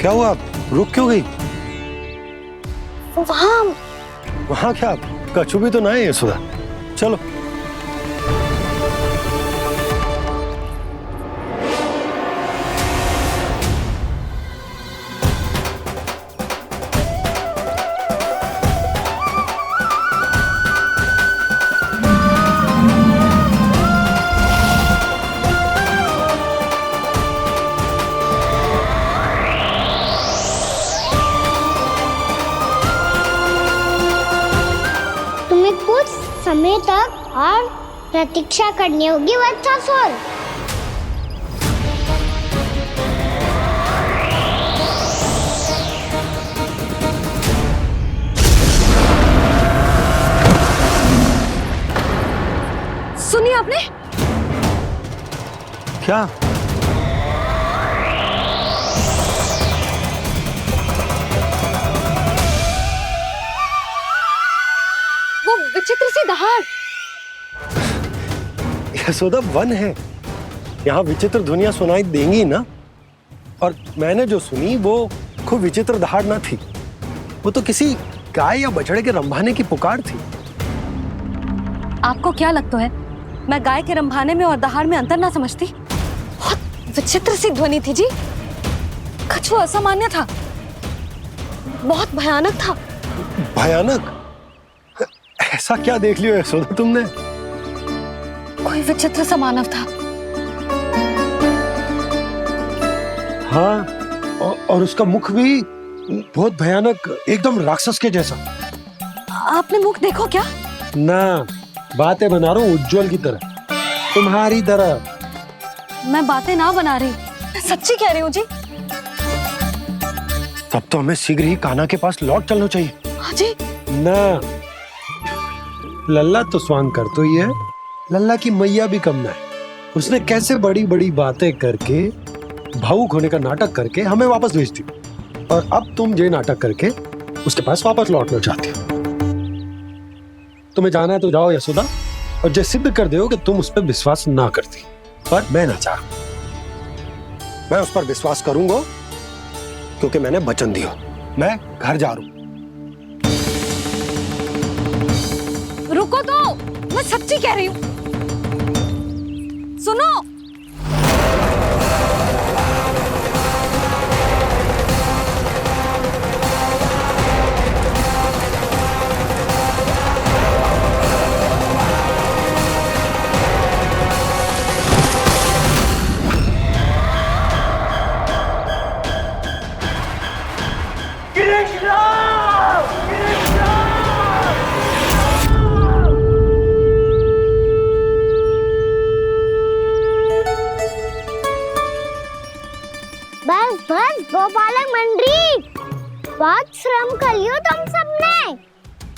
क्या हुआ, रुक क्यों गई? वहाँ क्या, कछु भी तो ना है यशोदा, चलो। समय तक और प्रतीक्षा करनी होगी वत्सासुर। सुनिए आपने क्या? वो विचित्र सी दहाड़। यशोदा वन है, यहाँ विचित्र ध्वनियां सुनाई देंगी ना। और मैंने जो सुनी वो खूब विचित्र दहाड़ न थी, वो तो किसी गाय या बछड़े के रंभाने की पुकार थी। आपको क्या लगता है मैं गाय के रंभाने में और दहाड़ में अंतर ना समझती? बहुत विचित्र सी ध्वनि थी जी, कुछ वो असामान्य था, बहुत भयानक था। भयानक? ऐसा क्या देख लियो यशोदा तुमने? कोई विचित्र सा मानव था। हाँ, और उसका मुख भी बहुत भयानक, एकदम राक्षस के जैसा। आपने मुख देखो क्या? ना, बातें बना रहा हूँ उज्जवल की तरह, तुम्हारी तरह। मैं बातें ना बना रही, मैं सच्ची कह रही हूँ जी। तब तो हमें शीघ्र ही कान्हा के पास लौट चलना चाहिए। हाँ जी। ना, लल्ला तो स्वांग कर तो ही है, लल्ला की मैया भी कम ना है। उसने कैसे बड़ी बड़ी बातें करके, भावुक होने का नाटक करके हमें वापस भेज दी, और अब तुम ये नाटक करके उसके पास वापस लौटना चाहते हो। तुम्हें जाना है तो जाओ यशोदा, और जो सिद्ध कर दो कि तुम उस पर विश्वास ना करती, पर मैं ना चाह, मैं उस पर विश्वास करूंगा क्योंकि मैंने वचन दिया। मैं घर जा रहा हूं। रुको तो, मैं सच्ची कह रही हूँ, सुनो। बस बस गोपालक मंडली, बहुत श्रम कर लियो तुम सबने,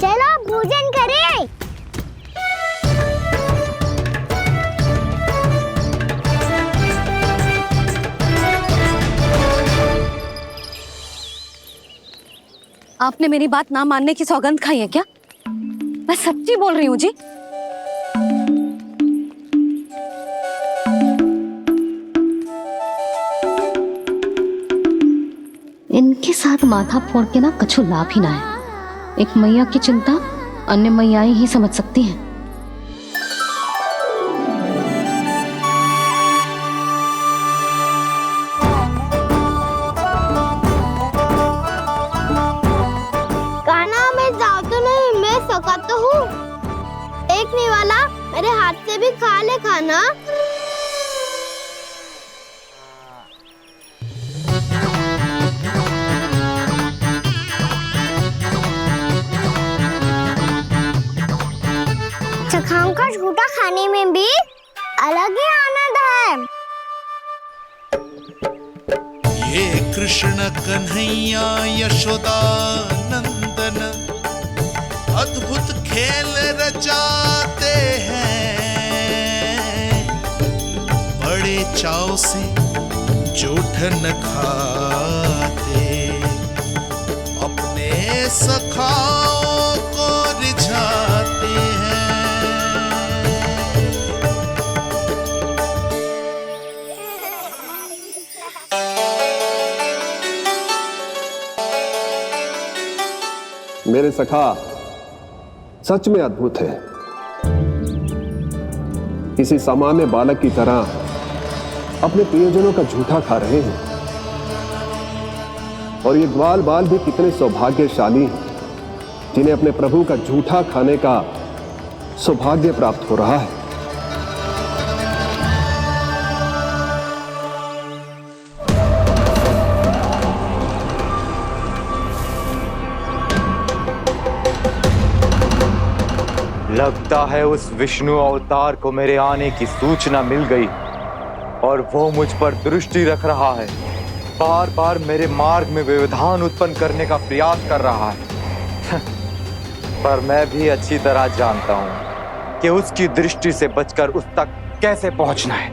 चलो भोजन करें। आपने मेरी बात ना मानने की सौगंध खाई है क्या? मैं सच्ची बोल रही हूँ जी। इनके साथ माथा फोड़ के ना कछु लाभ ही ना है। एक मैया की चिंता अन्य मैयाएं ही समझ सकती हैं। कान्हा मैं जादू नहीं, मैं सका तो हूँ। देखने वाला मेरे हाथ से भी खा ले खाना। चखाओं का झूठा खाने में भी अलग ही आनंद है। ये कृष्ण कन्हैया यशोदा नंदन अद्भुत खेल रचाते हैं, बड़े चाव से जूठन खाते, अपने सखाओं को रिझाते हैं। मेरे सखा सच में अद्भुत है। किसी सामान्य बालक की तरह अपने प्रियजनों का झूठा खा रहे हैं, और ये ग्वाल बाल भी कितने सौभाग्यशाली हैं जिन्हें अपने प्रभु का झूठा खाने का सौभाग्य प्राप्त हो रहा है। लगता है उस विष्णु अवतार को मेरे आने की सूचना मिल गई और वो मुझ पर दृष्टि रख रहा है। बार बार मेरे मार्ग में व्यवधान उत्पन्न करने का प्रयास कर रहा है। पर मैं भी अच्छी तरह जानता हूं कि उसकी दृष्टि से बचकर उस तक कैसे पहुंचना है।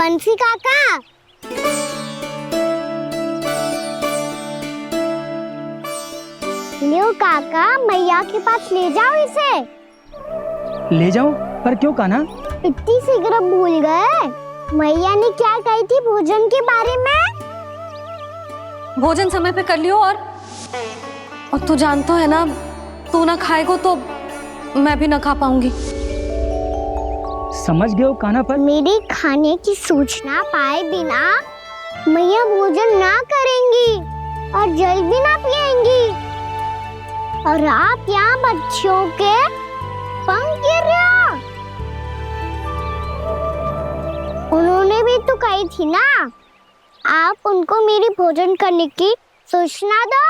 बंसी काका, लियो काका, मैया के पास ले जाओ इसे। ले जाओ? पर क्यों कान्हा? इतनी शीघ्र भूल गए? मैया ने क्या कही थी भोजन के बारे में? भोजन समय पे कर लियो। और तू जानता है ना, तू ना खाएगा तो मैं भी ना खा पाऊंगी। समझ गए हो कान्हा? पर मेरे खाने की सूचना पाए बिना मैया भोजन ना करेंगी और जल भी ना पिएंगी। और आप यहाँ बच्चों के पंख गिर रहे हो। उन्होंने भी तो कही थी ना, आप उनको मेरी भोजन करने की सूचना दो।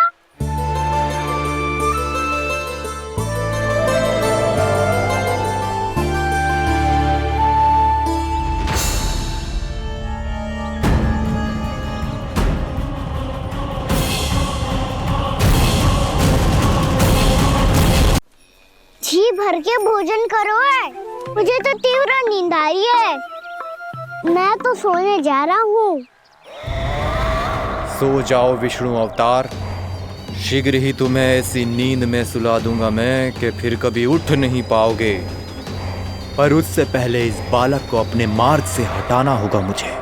जी भर के भोजन करो है, मुझे तो तीव्र नींद आ रही है। मैं तो सोने जा रहा हूँ। सो जाओ विष्णु अवतार, शीघ्र ही तुम्हें ऐसी नींद में सुला दूंगा मैं कि फिर कभी उठ नहीं पाओगे। पर उससे पहले इस बालक को अपने मार्ग से हटाना होगा मुझे।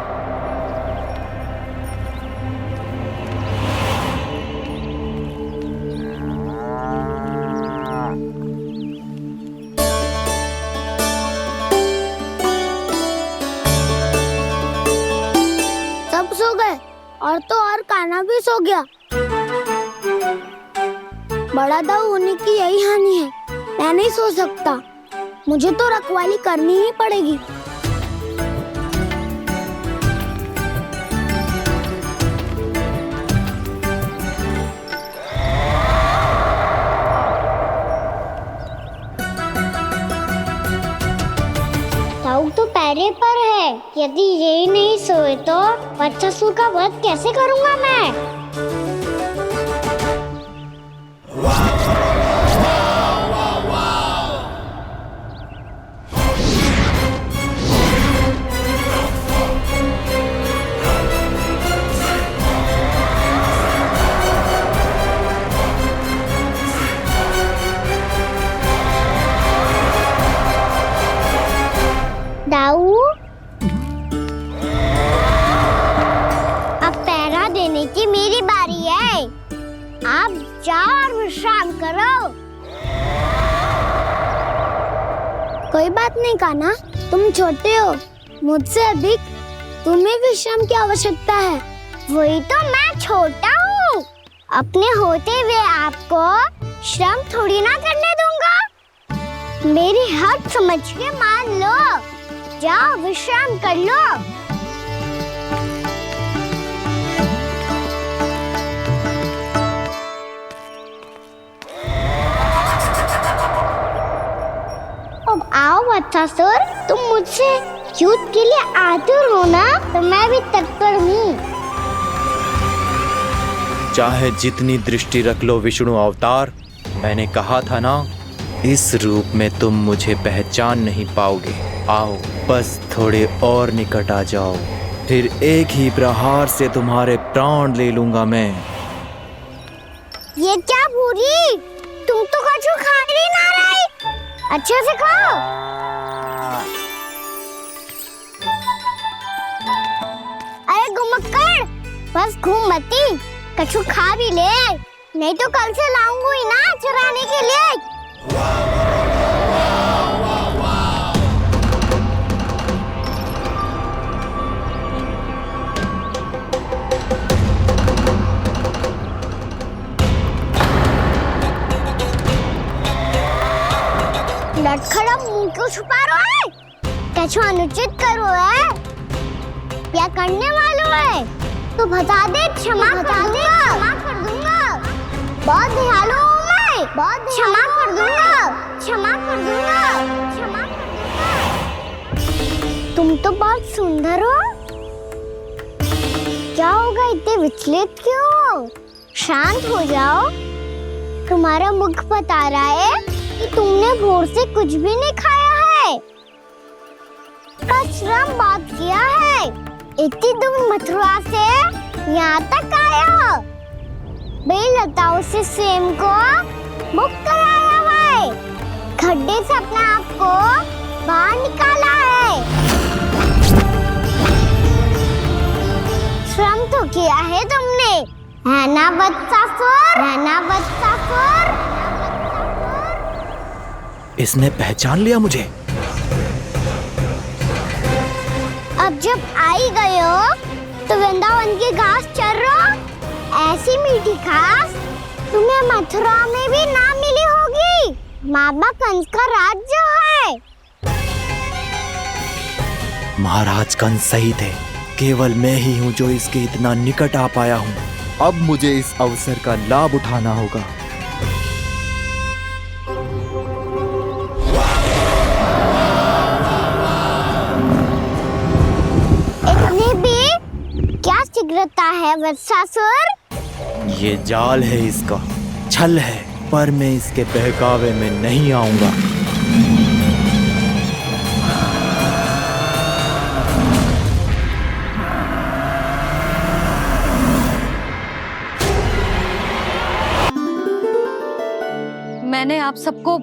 सब सो गए और तो और कान्हा भी सो गया। बड़ा दाऊ होने की यही हानि है। मैं नहीं सो सकता, मुझे तो रखवाली करनी ही पड़ेगी। दाऊ तो पैरे पर है। यदि यही नहीं सोए तो बच्चासुर का वध कैसे करूंगा मैं? दाऊ, अब पहरा देने की मेरी बारी है। आप जाओ और विश्राम करो। कोई बात नहीं कान्हा, तुम छोटे हो, मुझसे अधिक तुम्हें विश्राम की आवश्यकता है। वही तो, मैं छोटा हूँ, अपने होते हुए आपको श्रम थोड़ी ना करने दूंगा। मेरी हद समझ के मान लो। जाओ विश्राम कर लो। अब आओ बच्चासुर, तुम मुझसे युद्ध के लिए आतुर हो ना, तो मैं भी तत्पर हूँ। चाहे जितनी दृष्टि रख लो विष्णु अवतार, मैंने कहा था ना, इस रूप में तुम मुझे पहचान नहीं पाओगे। आओ, बस थोड़े और निकट आ जाओ, फिर एक ही प्रहार से तुम्हारे प्राण ले लूंगा मैं। ये क्या भूरी, तुम तो कछु खा ही ना रही। अच्छे से खाओ। अरे घुमक्कड़, बस घूम मती, कछु खा भी ले, नहीं तो कल से लाऊंगी ना चुराने के लिए। लटखड़ा मुंह क्यों छुपा रहा है? कछु अनुचित करो है या करने वालों है तो बता दे, क्षमा कर दूंगा। बहुत दयालु हूँ मैं, बहुत क्षमा कर दूंगा। तुम तो बहुत सुंदर हो। क्या होगा, इतने विचलित क्यों हो? शांत हो जाओ। तुम्हारा मुख बता रहा है कि तुमने भोर से कुछ भी नहीं खाया है, बस श्रम बहुत किया है। है? इतनी दूर मथुरा से यहाँ तक आए हो? बेलताओं से स्वयं को मुक्त कराया हुआ है, खड्डे से अपने आप को बाहर निकाला है। श्रम तो किया है तुमने, है ना वत्सासुर? है ना वत्सासुर? इसने पहचान लिया मुझे। अब जब आई गए हो तो वृंदावन की घास चर रहो। ऐसी मीठी घास तुम्हें मथुरा में भी ना मिली होगी। बाबा कंस का राज्य है। महाराज कंस सही थे, केवल मैं ही हूँ जो इसके इतना निकट आ पाया हूँ। अब मुझे इस अवसर का लाभ उठाना होगा। इतने भी क्या शीघ्रता है वत्सासुर? ये जाल है इसका, छल है, पर मैं इसके बहकावे में नहीं आऊंगा। मैंने आप सबको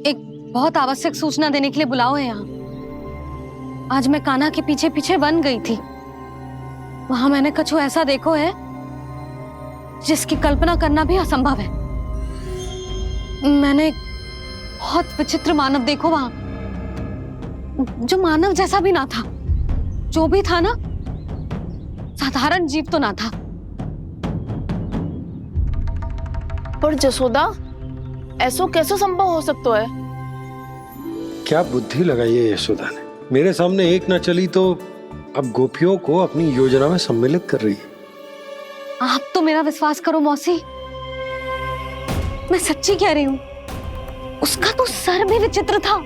एक बहुत आवश्यक सूचना देने के लिए बुलाओ है यहाँ। आज मैं कान्हा के पीछे पीछे वन गई थी। वहां मैंने कछु ऐसा देखो है जिसकी कल्पना करना भी असंभव है। मैंने एक बहुत विचित्र मानव देखो वहां, जो मानव जैसा भी ना था। जो भी था ना, साधारण जीव तो ना था। पर जसोदा, ऐसो कैसे संभव हो सकता है? क्या बुद्धि लगाई है यशोदा ने। मेरे सामने एक ना चली तो अब गोपियों को अपनी योजना में सम्मिलित कर रही है। आप तो मेरा विश्वास करो मौसी, मैं सच्ची कह रही हूं। उसका तो सर भी विचित्र था।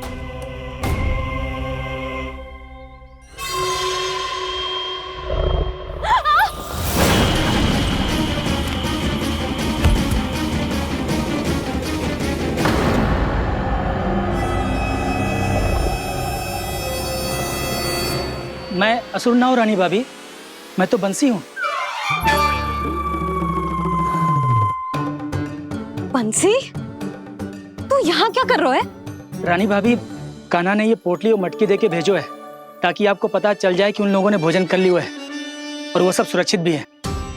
मैं असुर ना हूं रानी भाभी, मैं तो बंसी हूँ। बंसी, तू यहाँ क्या कर रहा है? रानी भाभी, कान्हा ने ये पोटली और मटकी देके भेजो है ताकि आपको पता चल जाए कि उन लोगों ने भोजन कर लिया है और वो सब सुरक्षित भी है।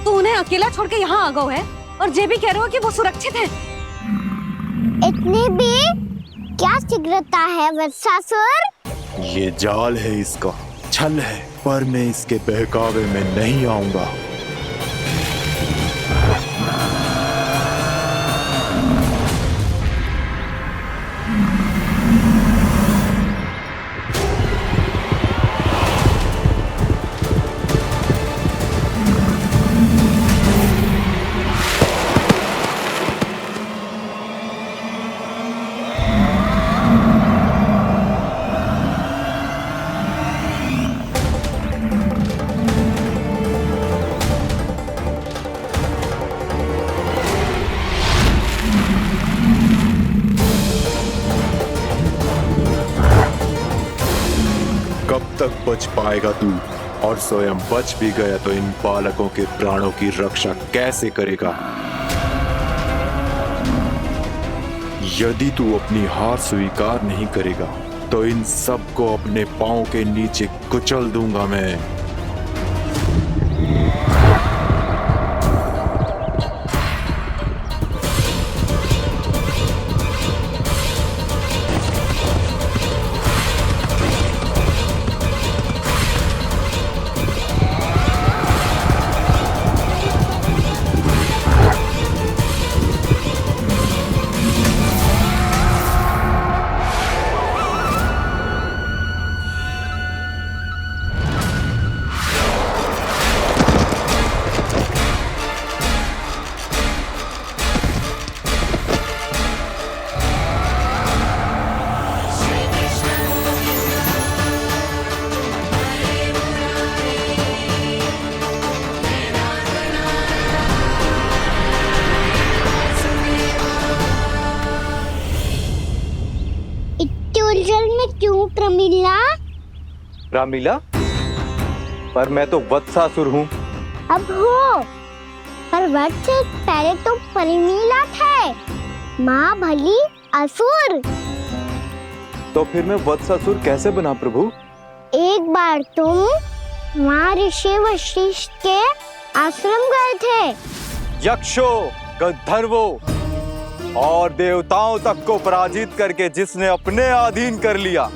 तू उन्हें अकेला छोड़ के यहाँ आ गया है और ये भी कह रहे हो कि वो सुरक्षित है। इतने भी क्या शीघ्रता है वत्सासुर? ये जाल है इसका, छल है, पर मैं इसके बहकावे में नहीं आऊंगा। बच पाएगा तू, और स्वयं बच भी गया तो इन बालकों के प्राणों की रक्षा कैसे करेगा? यदि तू अपनी हार स्वीकार नहीं करेगा तो इन सबको अपने पांव के नीचे कुचल दूंगा मैं। उलझन में क्यों प्रमिला? रामलीला, पर मैं तो वत्सासुर हूँ। अब हो, पर वट से पहले तो परिमीला थे, महाबली असुर। तो फिर मैं वत्सासुर कैसे बना प्रभु? एक बार तुम महर्षि वशिष्ठ के आश्रम गए थे। यक्षो, गंधर्वों और देवताओं तक को पराजित करके जिसने अपने अधीन कर लिया,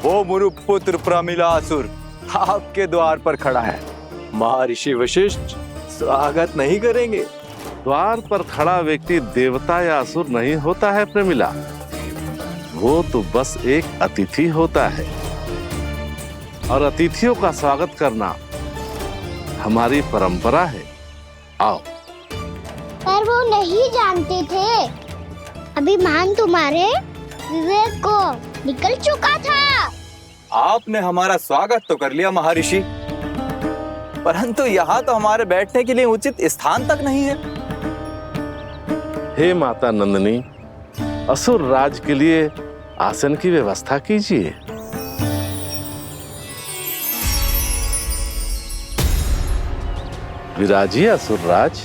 वो मुरुपुत्र प्रमिलासुर आपके द्वार पर खड़ा है। महर्षि वशिष्ठ स्वागत नहीं करेंगे? द्वार पर खड़ा व्यक्ति देवता या असुर नहीं होता है प्रमिला, वो तो बस एक अतिथि होता है, और अतिथियों का स्वागत करना हमारी परंपरा है। आओ। पर वो नहीं जानते थे, अभिमान तुम्हारे विवेक को निकल चुका था। आपने हमारा स्वागत तो कर लिया महर्षि, परंतु यहाँ तो हमारे बैठने के लिए उचित स्थान तक नहीं है। हे माता नंदिनी, असुर राज के लिए आसन की व्यवस्था कीजिए। विराजिए असुर राज।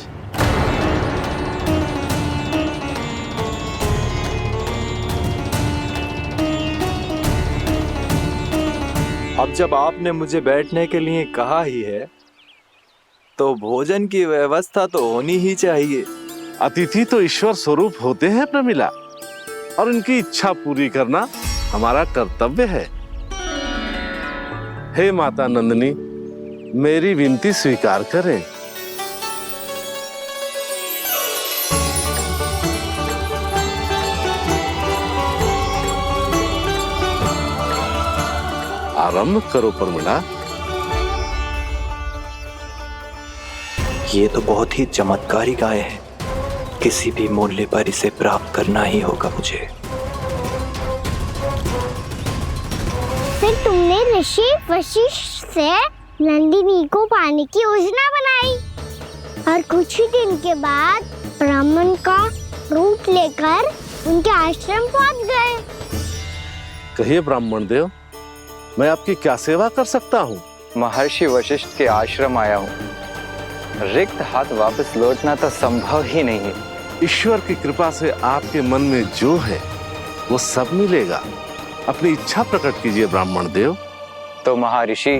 अब जब आपने मुझे बैठने के लिए कहा ही है, तो भोजन की व्यवस्था तो होनी ही चाहिए। अतिथि तो ईश्वर स्वरूप होते हैं प्रमिला, और उनकी इच्छा पूरी करना हमारा कर्तव्य है। हे माता नंदिनी, मेरी विनती स्वीकार करें। आरंभ करो प्रमिला। ये तो बहुत ही चमत्कारी गाय है, किसी भी मूल्य पर इसे प्राप्त करना ही होगा मुझे। फिर तुमने ऋषि वशिष्ठ से नंदिनी को पाने की योजना बनाई, और कुछ ही दिन के बाद ब्राह्मण का रूप लेकर उनके आश्रम पहुंच गए। कहिए ब्राह्मण देव, मैं आपकी क्या सेवा कर सकता हूँ? महर्षि वशिष्ठ के आश्रम आया हूँ। रिक्त हाथ वापस लौटना तो संभव ही नहीं है। ईश्वर की कृपा से आपके मन में जो है वो सब मिलेगा। अपनी इच्छा प्रकट कीजिए ब्राह्मण देव। तो महर्षि,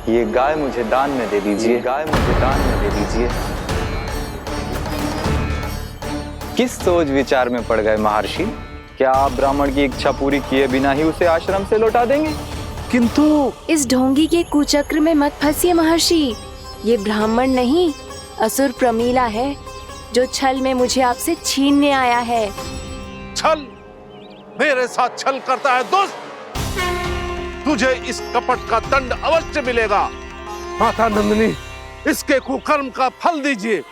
ये गाय मुझे दान में दे दीजिए। गाय मुझे दान में दे दीजिए। किस सोच विचार में पड़ गए महर्षि? क्या आप ब्राह्मण की इच्छा पूरी किए बिना ही उसे आश्रम से लौटा देंगे? किंतु इस ढोंगी के कुचक्र में मत फंसिए महर्षि। ये ब्राह्मण नहीं, असुर प्रमीला है, जो छल में मुझे आपसे छीनने आया है। छल? मेरे साथ छल करता है दुष्ट? तुझे इस कपट का दंड अवश्य मिलेगा। माता नंदिनी, इसके कुकर्म का फल दीजिए।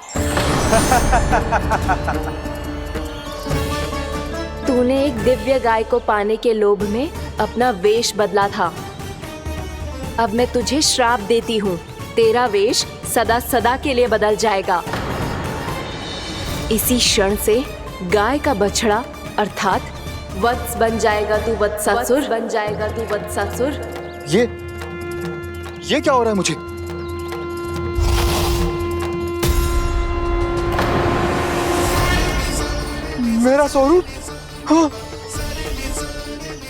तूने एक दिव्य गाय को पाने के लोभ में अपना वेश बदला था। अब मैं तुझे श्राप देती हूँ, तेरा वेश सदा सदा के लिए बदल जाएगा। इसी क्षण से गाय का बछड़ा अर्थात वत्स बन जाएगा तू वत्सासुर। बन जाएगा तू वत्सासुर। ये क्या हो रहा है मुझे? मेरा स्वरूप? हाँ।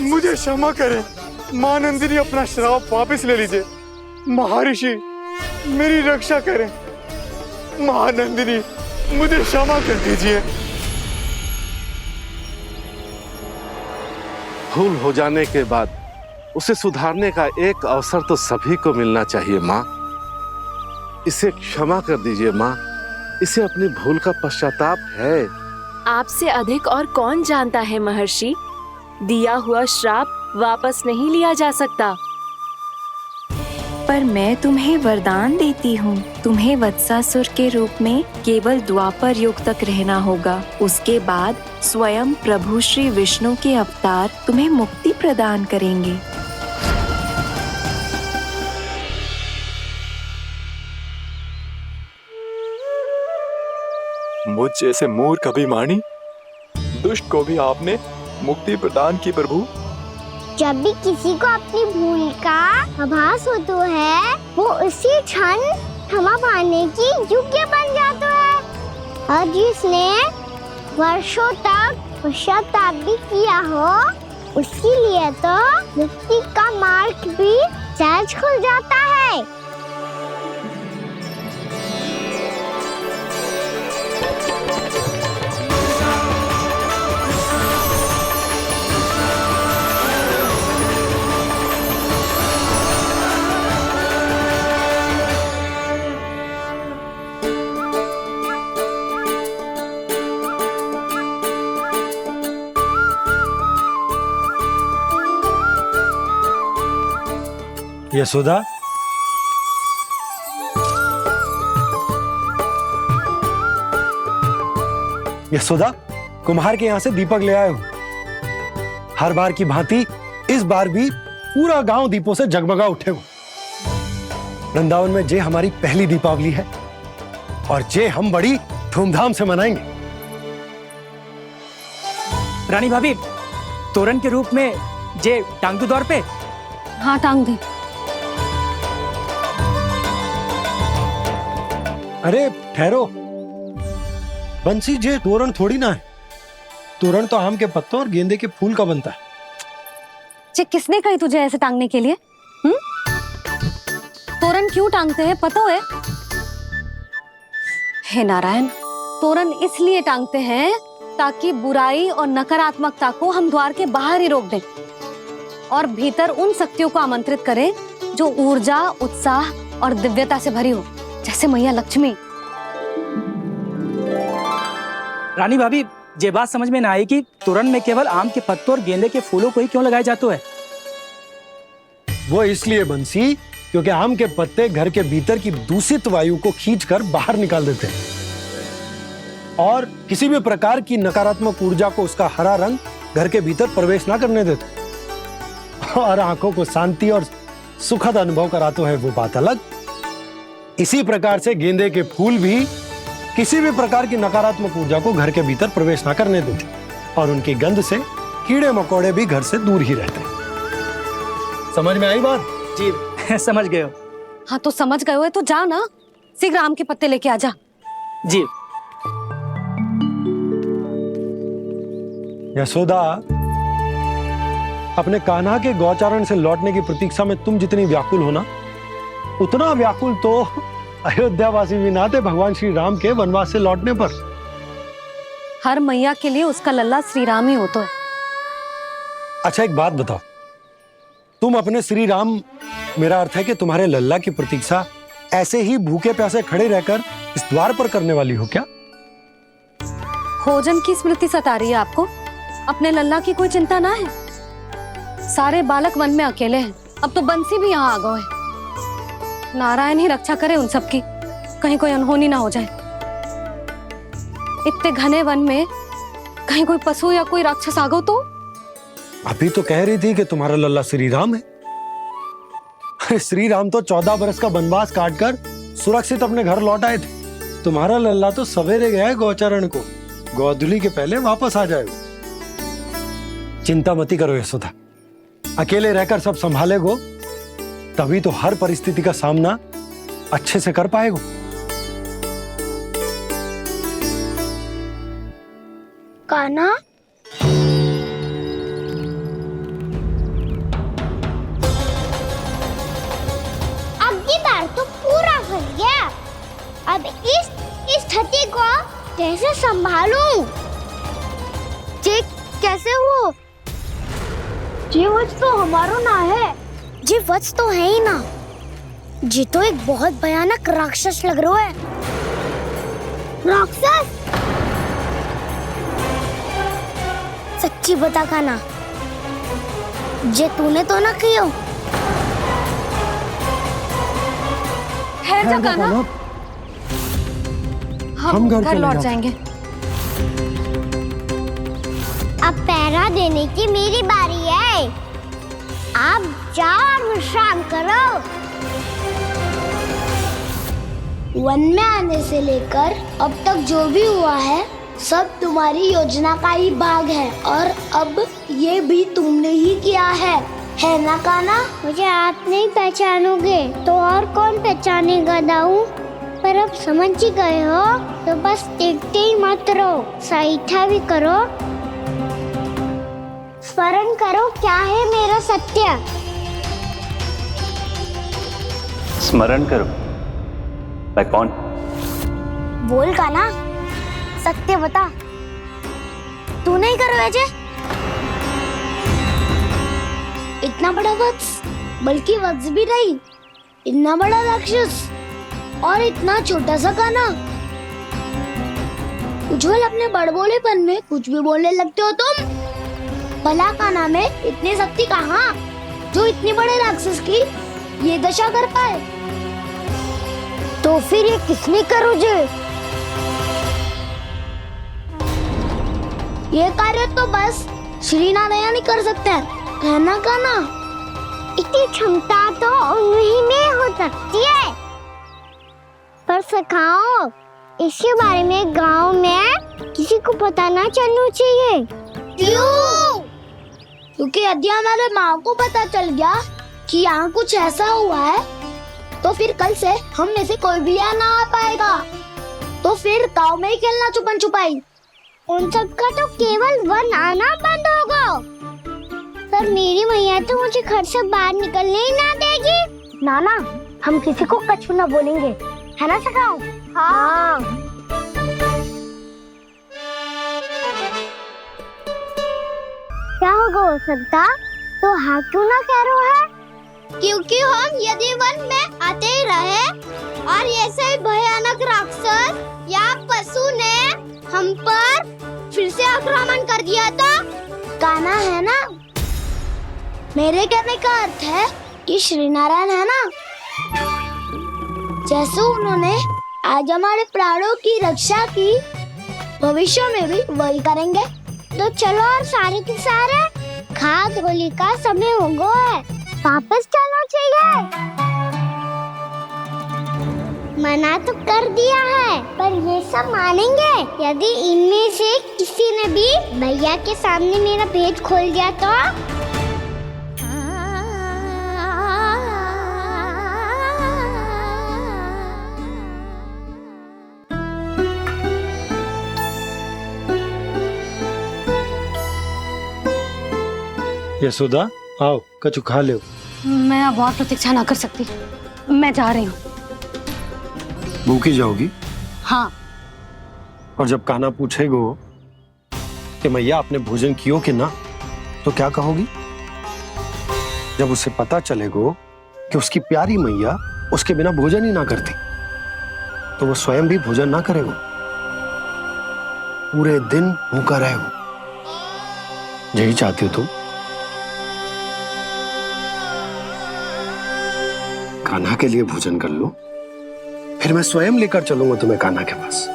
मुझे क्षमा करें मां नंदिनी, अपना श्राप वापस ले लीजिए। महर्षि, मेरी रक्षा करें। मां नंदिनी, मुझे क्षमा कर दीजिए। भूल हो जाने के बाद उसे सुधारने का एक अवसर तो सभी को मिलना चाहिए माँ। इसे क्षमा कर दीजिए माँ, इसे अपनी भूल का पश्चाताप है। आपसे अधिक और कौन जानता है महर्षि, दिया हुआ श्राप वापस नहीं लिया जा सकता। पर मैं तुम्हें वरदान देती हूँ, तुम्हें वत्सासुर के रूप में केवल द्वापर युग तक रहना होगा। उसके बाद स्वयं प्रभु श्री विष्णु के अवतार तुम्हें मुक्ति प्रदान करेंगे। मुझ जैसे मूर्ख अभिमानी दुष्ट को भी आपने मुक्ति प्रदान की प्रभु। जब भी किसी को अपनी भूल का आभास होता है वो उसी क्षण क्षमा पाने की योग्य बन जाता है। और जिसने वर्षों तक पश्चाताप भी किया हो उसके लिए तो मुक्ति का मार्ग भी सहज खुल जाता है। यशोदा, यशोदा, कुम्हार के यहाँ से दीपक ले आए हूं। हर बार की भांति इस बार भी पूरा गांव दीपों से जगमगा उठे हो। वृंदावन में जे हमारी पहली दीपावली है और जे हम बड़ी धूमधाम से मनाएंगे। रानी भाभी, तोरण के रूप में जे टांग दो द्वार पे। हाँ, टांग दे। अरे ठहरो, बंसी, जे तोरण थोड़ी ना है। तोरण तो आम के पत्तों और गेंदे के फूल का बनता है। जे किसने कही तुझे ऐसे टांगने के लिए? तोरण क्यों टांगते हैं पता है? हे नारायण, तोरण इसलिए टांगते हैं ताकि बुराई और नकारात्मकता को हम द्वार के बाहर ही रोक दें और भीतर उन शक्तियों को आमंत्रित करें जो ऊर्जा, उत्साह और दिव्यता से भरी हो, जैसे मैया लक्ष्मी। रानी भाभी, ये बात समझ में ना आई कि तोरण में केवल आम के पत्तों और गेंदे के फूलों को ही क्यों लगाया जाता है? वो इसलिए बंसी, क्योंकि आम के पत्ते घर के भीतर की दूषित वायु को खींचकर बाहर निकाल देते हैं और किसी भी प्रकार की नकारात्मक ऊर्जा को उसका हरा रंग घर के भीतर प्रवेश ना करने देते और आंखों को शांति और सुखद अनुभव कराते है, वो बात अलग। इसी प्रकार से गेंदे के फूल भी किसी भी प्रकार की नकारात्मक ऊर्जा को घर के भीतर प्रवेश ना करने देते और उनकी गंध से कीड़े मकोड़े भी घर से दूर ही रहते हैं। समझ में आई बात? जी समझ गए हो। हाँ तो समझ गए हो तो जा ना, शीघ्र आम के पत्ते लेके आ जा। जी। यशोदा, अपने कान्हा के गौचारण से लौटने की प्रतीक्षा में तुम जितनी व्याकुल हो ना, उतना व्याकुल तो अयोध्यावासी भी ना थे भगवान श्री राम के वनवास से लौटने पर। हर मैया के लिए उसका लल्ला श्री राम ही होता है। अच्छा एक बात बताओ, तुम अपने श्री राम, मेरा अर्थ है कि तुम्हारे लल्ला की प्रतीक्षा ऐसे ही भूखे प्यासे खड़े रहकर इस द्वार पर करने वाली हो क्या? भोजन की स्मृति सता रही है आपको? अपने लल्ला की कोई चिंता ना है। सारे बालक वन में अकेले हैं, अब तो बंसी भी यहाँ आ गए हैं। नारायण ही रक्षा करे उन सबकी, कहीं कोई अनहोनी ना हो जाए। इतने घने वन में कहीं कोई पशु या कोई राक्षस आ गो तो? अभी तो कह रही थी कि तुम्हारा लल्ला श्री राम है। अरे श्री राम तो 14 बरस का वनवास काटकर सुरक्षित अपने घर लौट आए थे। तुम्हारा लल्ला तो सवेरे गया है गौचरण को, गोधूली के पहले वापस आ जाएगा। चिंता मती करो यशोदा, अकेले रहकर सब संभालेगो तभी तो हर परिस्थिति का सामना अच्छे से कर पाएगो। कान्हा, अब की बार तो पूरा फंस गया। अब इस स्थिति को कैसे संभालूं? जी कैसे हो? जी वच तो हमारो ना है। जी वच तो है ही ना। जी तो एक बहुत भयानक राक्षस लग रहा है। राक्षस? सच्ची बता कान्हा, जे तूने तो ना कियो? है जा कान्हा, हम घर लौट जाएंगे। अब पहरा देने की मेरी बारी है। आप जाओ और विश्राम करो। वन में आने से लेकर अब तक जो भी हुआ है सब तुम्हारी योजना का ही भाग है और अब ये भी तुमने ही किया है ना कान्हा? मुझे आप नहीं पहचानोगे तो और कौन पहचानेगा दाऊ? पर अब समझ ही गए हो तो बस देखते ही मत रहो, सईठा भी करो, स्मरण करो क्या है मेरा सत्य। स्मरण करो। मैं कौन? बोल कान्हा, सत्य बता। तू नहीं करो अजय? इतना बड़ा वत्स, बल्कि वत्स भी नहीं, इतना बड़ा राक्षस और इतना छोटा सा कान्हा। उज्जवल अपने बड़बोलेपन में कुछ भी बोलने लगते हो तुम। भला कान्हा में इतनी शक्ति कहाँ जो इतने बड़े राक्षस की ये दशा कर पाए? तो फिर ये किसने करो जे? ये कार्य तो बस श्री नारायण ही कर सकते हैं, है ना कान्हा? इतनी क्षमता तो उन्हीं में हो सकती है, पर सखाओ इसके बारे में गांव में किसी को पता ना चलना चाहिए। क्यों? क्योंकि यदि हमारे माँ को पता चल गया कि यहाँ कुछ ऐसा हुआ है तो फिर कल से हम में से कोई भी यहाँ ना आ पाएगा। तो फिर गाँव में ही खेलना छुपन छुपाई। उन सब का तो केवल वन आना बंद होगा, पर मेरी मैया तो मुझे घर से बाहर निकलने ही ना देगी। नाना, हम किसी को कछु ना बोलेंगे, है ना सखाओ? हाँ। क्या होगा हो सकता तो हाँ क्यों ना कह रहा है? क्योंकि हम यदि वन में आते ही रहे और ऐसे ही भयानक राक्षस या पशु ने हम पर फिर से आक्रमण कर दिया तो कान्हा, है ना? मेरे कहने का अर्थ है कि श्री नारायण है ना, जैसे उन्होंने आज हमारे प्राणों की रक्षा की, भविष्य में भी वही करेंगे। तो चलो और सारे के सारे खाद होली का समय हो गया है, वापस चलना चाहिए। मना तो कर दिया है, पर ये सब मानेंगे यदि इनमें से किसी ने भी भैया के सामने मेरा भेद खोल दिया तो? यशोदा, आओ कछु खा लो। मैं अब और प्रतीक्षा ना कर सकती, मैं जा रही हूँ। भूखी जाओगी? हाँ। और जब कान्हा पूछेगो कि मैया आपने भोजन कियो कि ना, तो क्या कहोगी? जब उसे पता चलेगो कि उसकी प्यारी मैया उसके बिना भोजन ही ना करती, तो वो स्वयं भी भोजन ना करेगो, पूरे दिन भूखा रहेगो। यही चाहती हो तुम? कान्हा के लिए भोजन कर लो, फिर मैं स्वयं लेकर चलूंगा तुम्हें कान्हा के पास।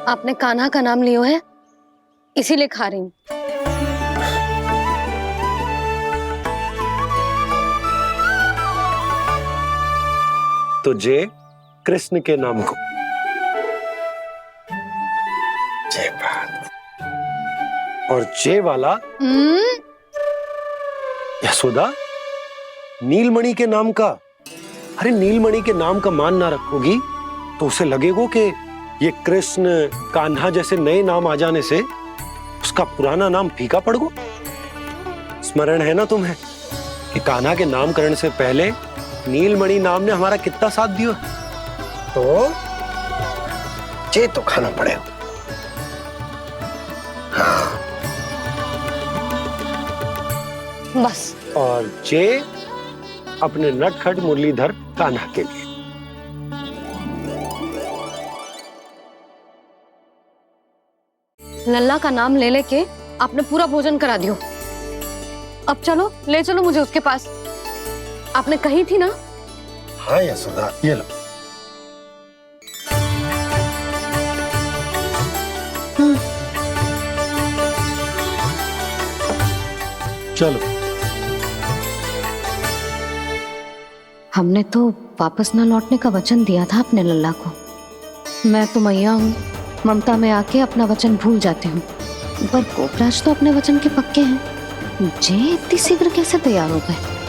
आपने कान्हा का नाम लियो है, इसीलिए खा रही हूँ। तो जय कृष्ण के नाम को। जय बात। और जय वाला यशोदा, नीलमणि के नाम का। अरे नीलमणि के नाम का मान ना रखोगी तो उसे लगेगा कि ये कृष्ण कान्हा जैसे नए नाम आ जाने से उसका पुराना नाम फीका पड़ गो। स्मरण है ना तुम्हें कि कान्हा के नामकरण से पहले नीलमणि नाम ने हमारा कितना साथ दिया? तो जे तो खाना पड़ेगा। हाँ। बस। और जे अपने नटखट मुरलीधर कान्हा के लिए। लल्ला का नाम ले लेके आपने पूरा भोजन करा दियो। अब चलो, ले चलो मुझे उसके पास। आपने कही थी ना? हाँ यशोदा, ये लो। चलो। हमने तो वापस न लौटने का वचन दिया था अपने लल्ला को। मैं तो मैया हूँ, ममता में आके अपना वचन भूल जाती हूँ, पर गोपराज तो अपने वचन के पक्के हैं। जे इतनी शीघ्र कैसे तैयार हो गए?